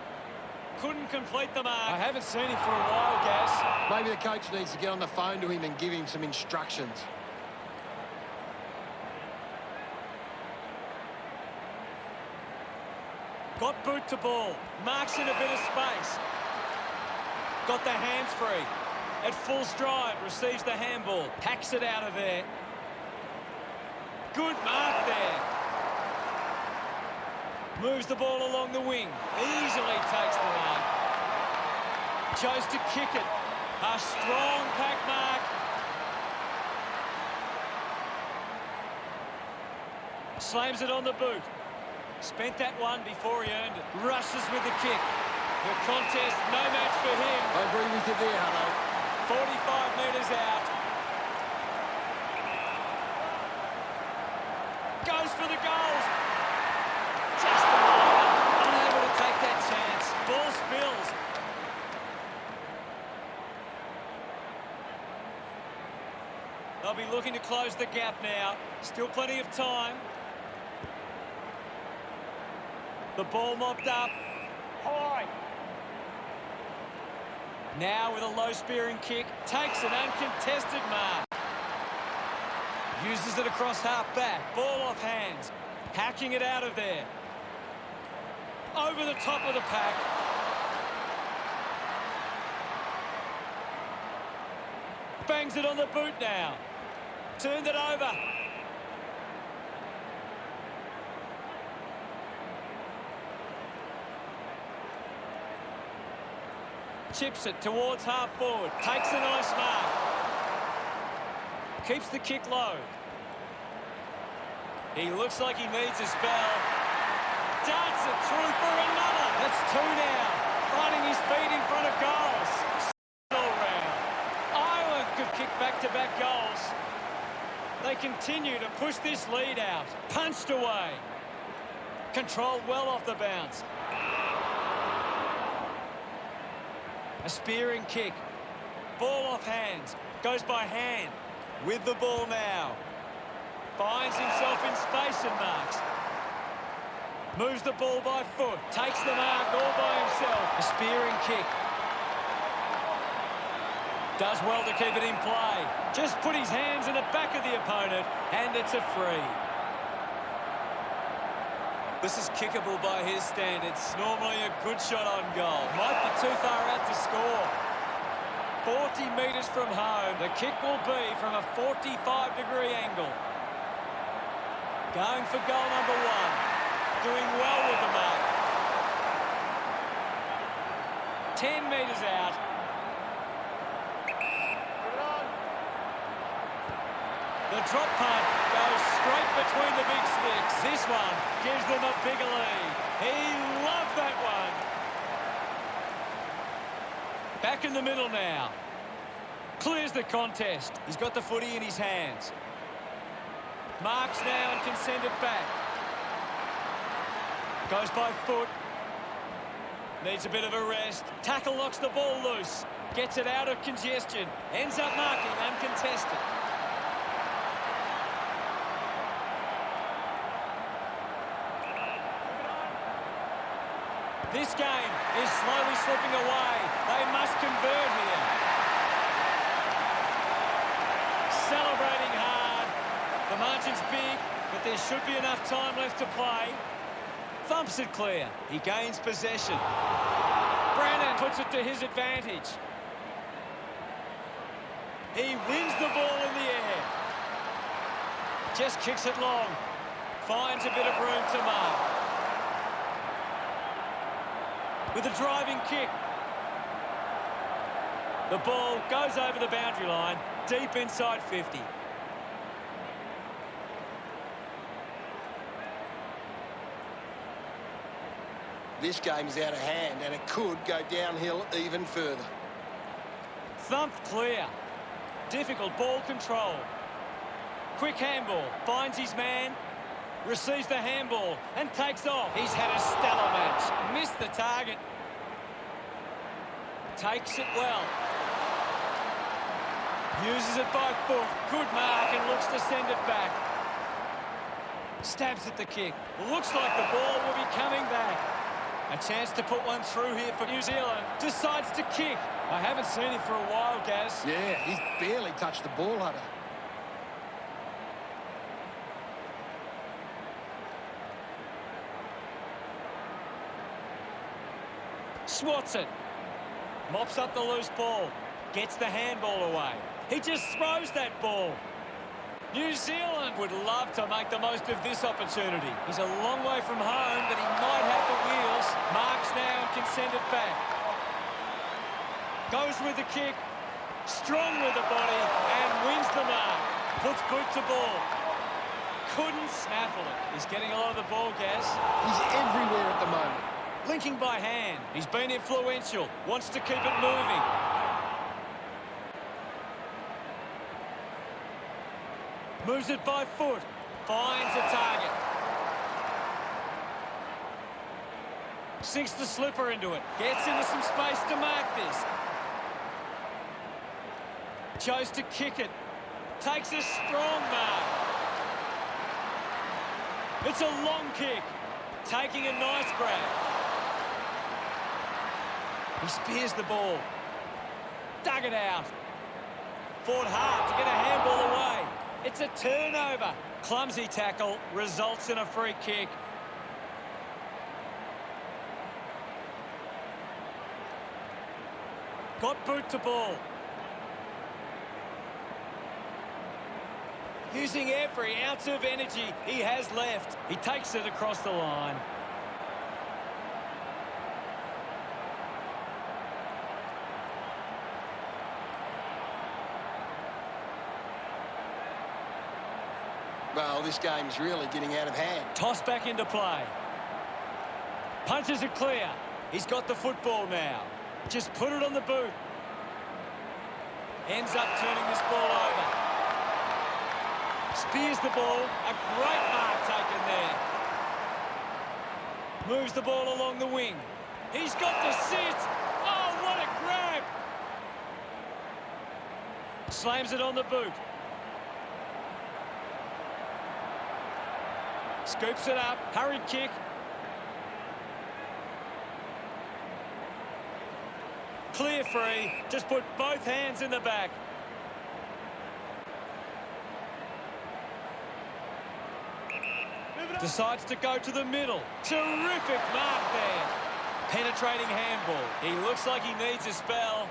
Couldn't complete the mark. I haven't seen him for a while, Gaz. Maybe the coach needs to get on the phone to him and give him some instructions. Got boot to ball. Marks in a bit of space. Got the hands free. At full stride, receives the handball. Hacks it out of there. Good mark there. Moves the ball along the wing. Easily takes the mark. Chose to kick it. A strong pack mark. Slams it on the boot. Spent that one before he earned it. Rushes with the kick. The contest, no match for him. I agree with you there, Hutto. 45 metres out. Goes for the goals. Just the line. Unable to take that chance. Ball spills. They'll be looking to close the gap now. Still plenty of time. The ball mopped up. High. Now with a low spearing kick. Takes an uncontested mark. Uses it across half back. Ball off hands. Hacking it out of there. Over the top of the pack. Bangs it on the boot now. Turned it over. Chips it towards half forward. Takes a nice mark. Keeps the kick low. He looks like he needs a spell. Darts it through for another. That's two now. Finding his feet in front of goals. All round. Ireland could kick back-to-back goals. They continue to push this lead out. Punched away. Controlled well off the bounce. A spearing kick. Ball off hands. Goes by hand. With the ball now. Finds himself in space and marks. Moves the ball by foot. Takes the mark all by himself. A spearing kick. Does well to keep it in play. Just put his hands in the back of the opponent, and it's a free. This is kickable by his standards. Normally a good shot on goal. Might be too far out to score. 40 metres from home. The kick will be from a 45-degree angle. Going for goal number one. Doing well with the mark. 10 metres out. The drop punt goes straight between the big sticks. This one gives them a bigger lead. He loved that one. Back in the middle now. Clears the contest. He's got the footy in his hands. Marks now and can send it back. Goes by foot. Needs a bit of a rest. Tackle knocks the ball loose. Gets it out of congestion. Ends up marking uncontested. This game is slowly slipping away. They must convert here. Celebrating hard. The margin's big, but there should be enough time left to play. Thumps it clear. He gains possession. Brennan puts it to his advantage. He wins the ball in the air. Just kicks it long. Finds a bit of room to mark. With a driving kick. The ball goes over the boundary line, deep inside 50. This game's out of hand, and it could go downhill even further. Thumped clear. Difficult ball control. Quick handball. Finds his man. Receives the handball and takes off. He's had a stellar match. Missed the target. Takes it well. Uses it by foot. Good mark and looks to send it back. Stabs at the kick. Looks like the ball will be coming back. A chance to put one through here for New Zealand. Decides to kick. I haven't seen him for a while, Gaz. Yeah, he's barely touched the ball, Hunter. Swats it. Mops up the loose ball. Gets the handball away. He just throws that ball. New Zealand would love to make the most of this opportunity. He's a long way from home, but he might have the wheels. Marks now and can send it back. Goes with the kick. Strong with the body and wins the mark. Puts boot to ball. Couldn't snaffle it. He's getting a lot of the ball, Gaz. He's everywhere at the moment. Linking by hand. He's been influential. Wants to keep it moving. Moves it by foot. Finds a target. Sinks the slipper into it. Gets into some space to mark this. Chose to kick it. Takes a strong mark. It's a long kick. Taking a nice grab. He spears the ball. Dug it out. Fought hard to get a handball away. It's a turnover. Clumsy tackle results in a free kick. Got boot to ball. Using every ounce of energy he has left. He takes it across the line. Well, this game's really getting out of hand. Toss back into play. Punches it clear. He's got the football now. Just put it on the boot. Ends up turning this ball over. Spears the ball. A great mark taken there. Moves the ball along the wing. He's got the sit. Oh, what a grab. Slams it on the boot. Scoops it up. Hurried kick. Clear free. Just put both hands in the back. Decides to go to the middle. Terrific mark there. Penetrating handball. He looks like he needs a spell.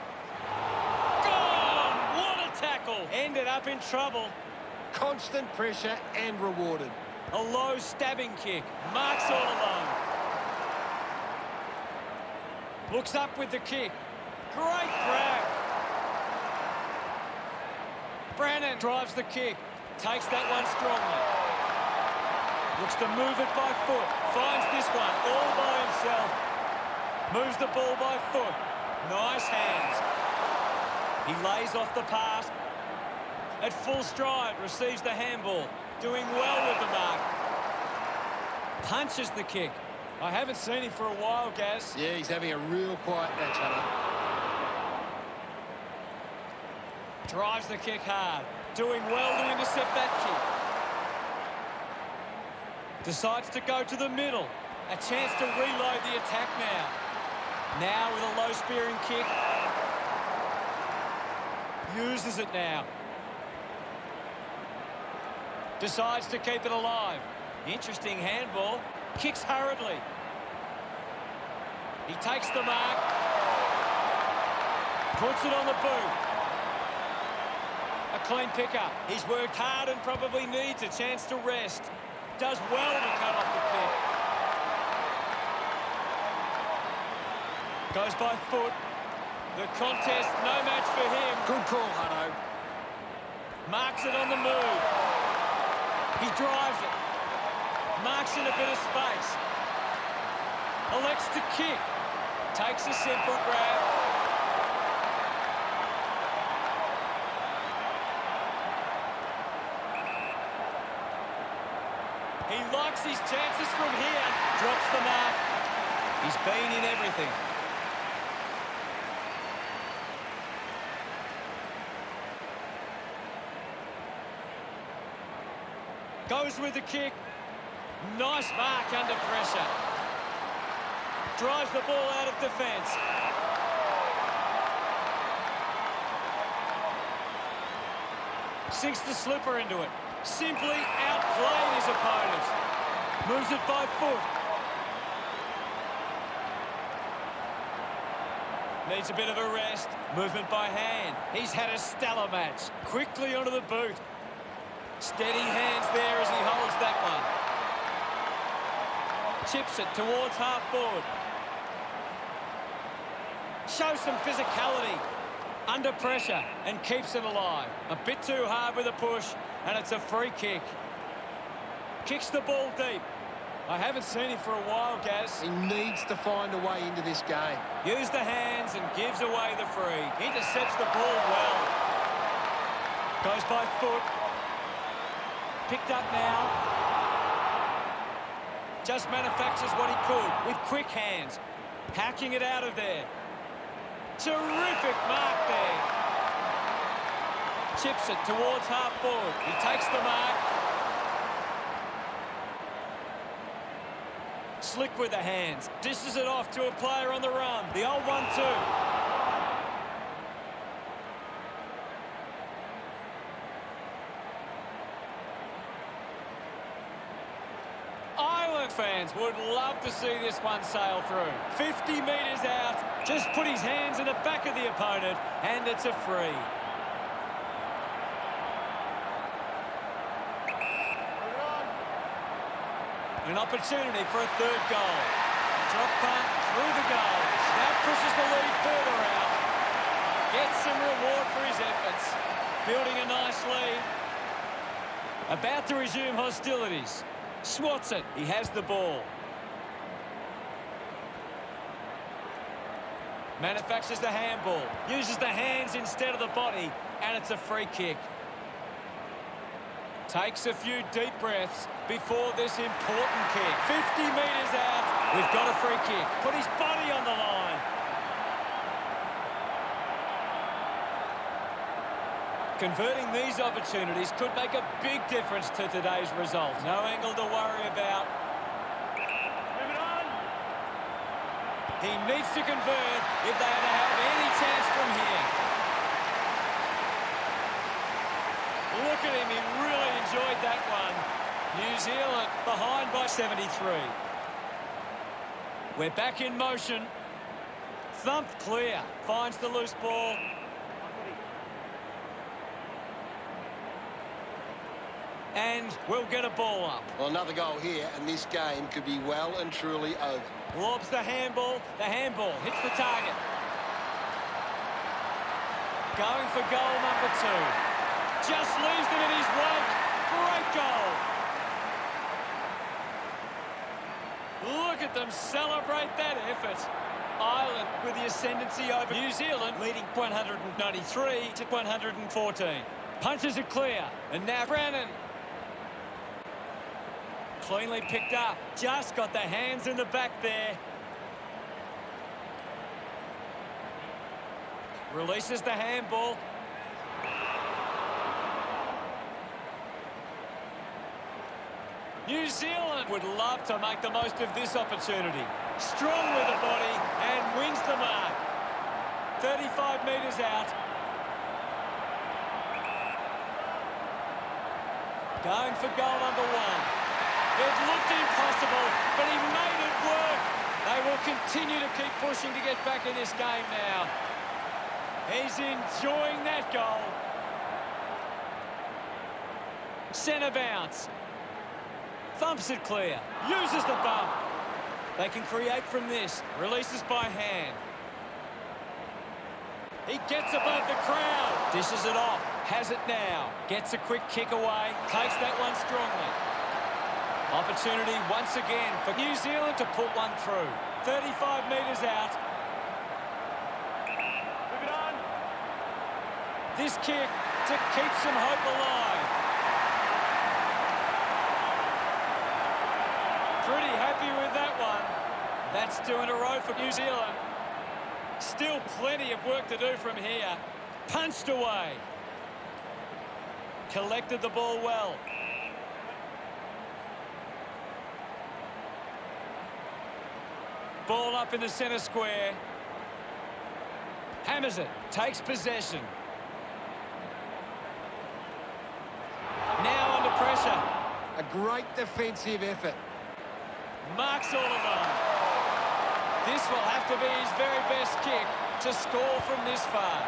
Gone! What a tackle. Ended up in trouble. Constant pressure and rewarded. A low stabbing kick. Marks all alone. Looks up with the kick. Great grab. Brannan drives the kick. Takes that one strongly. Looks to move it by foot. Finds this one all by himself. Moves the ball by foot. Nice hands. He lays off the pass. At full stride, receives the handball. Doing well with the mark. Punches the kick. I haven't seen him for a while, Gaz. Yeah, he's having a real quiet match, Hunter. Drives the kick hard. Doing well to intercept that kick. Decides to go to the middle. A chance to reload the attack now. Now with a low spearing kick. Uses it now. Decides to keep it alive. Interesting handball. Kicks hurriedly. He takes the mark. Puts it on the boot. A clean pickup. He's worked hard and probably needs a chance to rest. Does well to cut off the kick. Goes by foot. The contest, no match for him. Good call, Hutto. Marks it on the move. He drives it. Marks in a bit of space. Elects to kick. Takes a simple grab. He likes his chances from here. Drops the mark. He's been in everything. Goes with the kick. Nice mark under pressure. Drives the ball out of defence. Sinks the slipper into it. Simply outplayed his opponent. Moves it by foot. Needs a bit of a rest. Movement by hand. He's had a stellar match. Quickly onto the boot. Steady hands there as he holds that one. Chips it towards half forward. Shows some physicality. Under pressure and keeps it alive. A bit too hard with a push, and it's a free kick. Kicks the ball deep. I haven't seen him for a while, Gaz. He needs to find a way into this game. Use the hands and gives away the free. Intercepts the ball well. Goes by foot. Picked up now. Just manufactures what he could with quick hands. Hacking it out of there. Terrific mark there. Chips it towards half forward. He takes the mark. Slick with the hands. Dishes it off to a player on the run. The old 1-2. Ireland fans would love to see this one sail through. 50 metres out, just put his hands in the back of the opponent, and it's a free. An opportunity for a third goal. Drop punt through the goals. That pushes the lead further out. Gets some reward for his efforts. Building a nice lead. About to resume hostilities. Swats it. He has the ball. Manufactures the handball. Uses the hands instead of the body. And it's a free kick. Takes a few deep breaths before this important kick. 50 metres out. We've got a free kick. Put his body on the line. Converting these opportunities could make a big difference to today's result. No angle to worry about. Moving on. He needs to convert if they are to have any chance from here. Look at him, he really enjoyed that one. New Zealand behind by 73. We're back in motion. Thumped clear. Finds the loose ball. And we'll get a ball up. Well, another goal here, and this game could be well and truly over. Lobs the handball. The handball hits the target. Going for goal number 2. Just leaves them in his wake. Great goal. Look at them celebrate that effort. Ireland with the ascendancy over New Zealand, leading 193 to 114. Punches it clear. And now Brennan. Cleanly picked up. Just got the hands in the back there. Releases the handball. New Zealand would love to make the most of this opportunity. Strong with the body and wins the mark. 35 metres out. Going for goal number 1. It looked impossible, but he made it work. They will continue to keep pushing to get back in this game now. He's enjoying that goal. Centre bounce. Thumps it clear. Uses the bump. They can create from this. Releases by hand. He gets above the crowd. Dishes it off. Has it now. Gets a quick kick away. Takes that one strongly. Opportunity once again for New Zealand to put one through. 35 metres out. Moving on. This kick to keep some hope alive. Pretty happy with that one. That's 2 in a row for New Zealand. Still plenty of work to do from here. Punched away. Collected the ball well. Ball up in the centre square. Hammers it. Takes possession. Now under pressure. A great defensive effort. Marks all alone. This will have to be his very best kick to score from this far.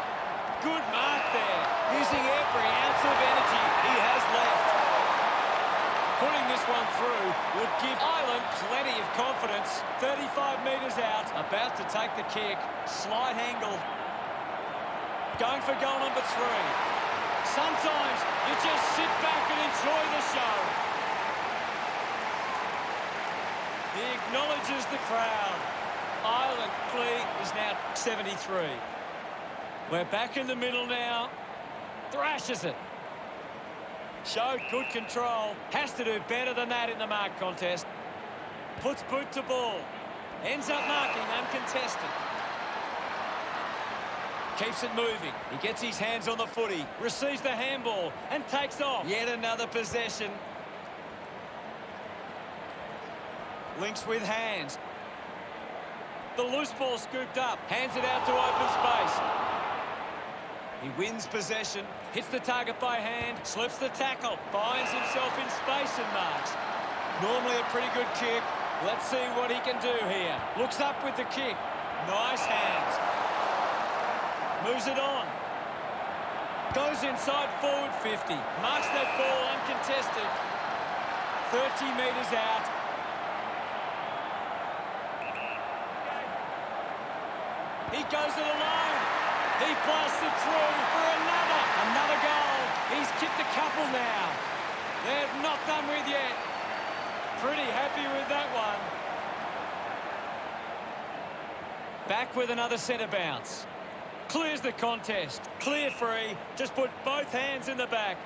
Good mark there, using every ounce of energy he has left. Putting this one through would give Ireland plenty of confidence. 35 metres out, about to take the kick. Slight angle. Going for goal number 3. Sometimes you just sit back and enjoy the show. He acknowledges the crowd. Ireland lead is now 73. We're back in the middle now. Thrashes it. Showed good control. Has to do better than that in the mark contest. Puts boot to ball. Ends up marking uncontested. Keeps it moving. He gets his hands on the footy. Receives the handball and takes off. Yet another possession. Links with hands. The loose ball scooped up. Hands it out to open space. He wins possession. Hits the target by hand. Slips the tackle. Finds himself in space and marks. Normally a pretty good kick. Let's see what he can do here. Looks up with the kick. Nice hands. Moves it on. Goes inside forward 50. Marks that ball uncontested. 30 metres out. He goes it alone. He blasts it through for another goal. He's kicked a couple now. They're not done with yet. Pretty happy with that one. Back with another centre bounce. Clears the contest. Clear free. Just put both hands in the back.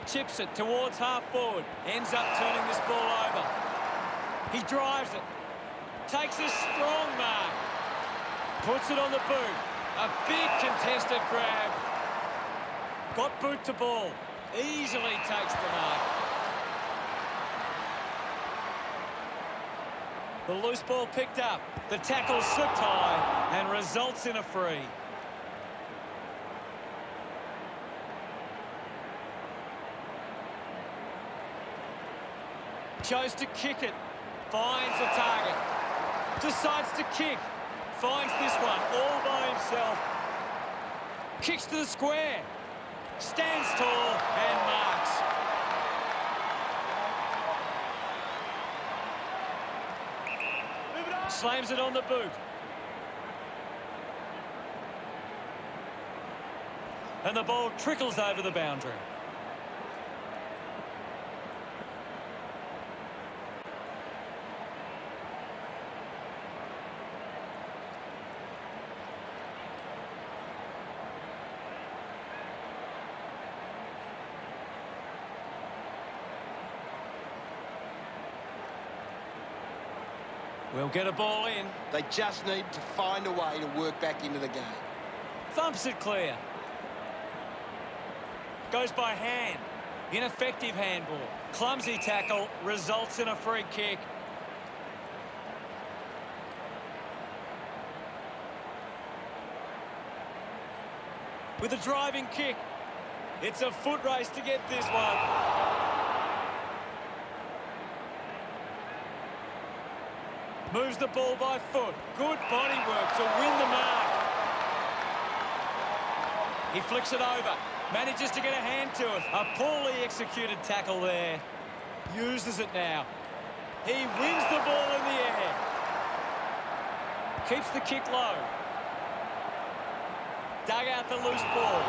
Chips it towards half forward. Ends up turning this ball over. He drives it. Takes a strong mark. Puts it on the boot. A big contested grab. Got boot to ball. Easily takes the mark. The loose ball picked up. The tackle slipped high and results in a free. Chose to kick it. Finds a target. Decides to kick. Finds this one all by himself. Kicks to the square. Stands tall and marks. Slams it on the boot. And the ball trickles over the boundary. We'll get a ball in. They just need to find a way to work back into the game. Thumps it clear. Goes by hand. Ineffective handball. Clumsy tackle. Results in a free kick. With a driving kick. It's a foot race to get this one. Moves the ball by foot. Good body work to win the mark. He flicks it over. Manages to get a hand to it. A poorly executed tackle there. Uses it now. He wins the ball in the air. Keeps the kick low. Dug out the loose ball.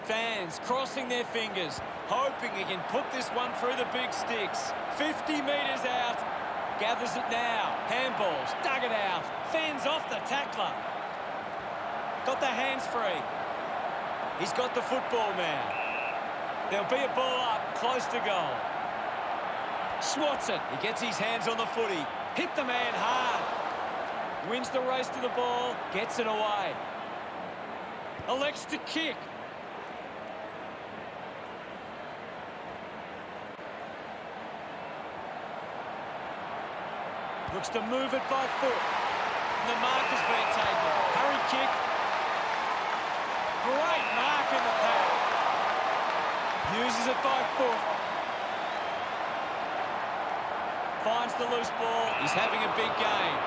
Fans crossing their fingers, hoping he can put this one through the big sticks. 50 metres out. Gathers it now. Handballs. Dug it out. Fends off the tackler. Got the hands free. He's got the football now. There'll be a ball up, close to goal. Swats it. He gets his hands on the footy. Hit the man hard. Wins the race to the ball. Gets it away. Elects to kick. Looks to move it by foot. And the mark has been taken. Hurry kick. Great mark in the pad. Uses it by foot. Finds the loose ball. He's having a big game.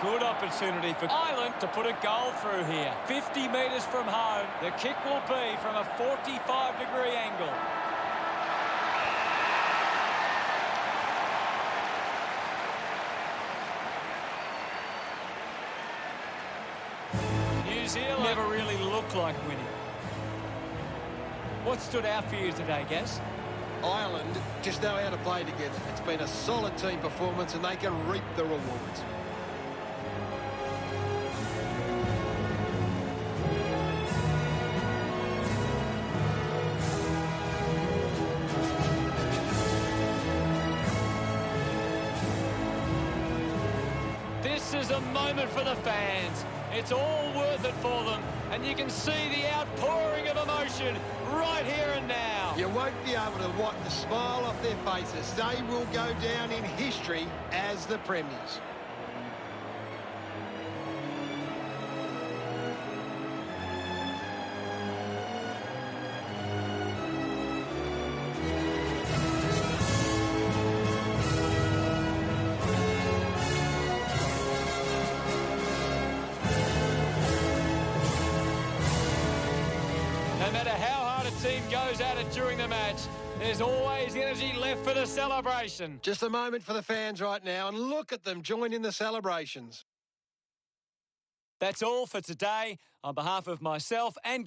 Good opportunity for Ireland to put a goal through here. 50 metres from home. The kick will be from a 45-degree angle. New Zealand never really looked like winning. What stood out for you today, Gaz? Ireland just know how to play together. It's been a solid team performance and they can reap the rewards. This is a moment for the fans. It's all worth it for them, and you can see the outpouring of emotion right here and now. You won't be able to wipe the smile off their faces. They will go down in history as the premiers. No matter how hard a team goes at it during the match, there's always energy left for the celebration. Just a moment for the fans right now, and look at them join in the celebrations. That's all for today. On behalf of myself and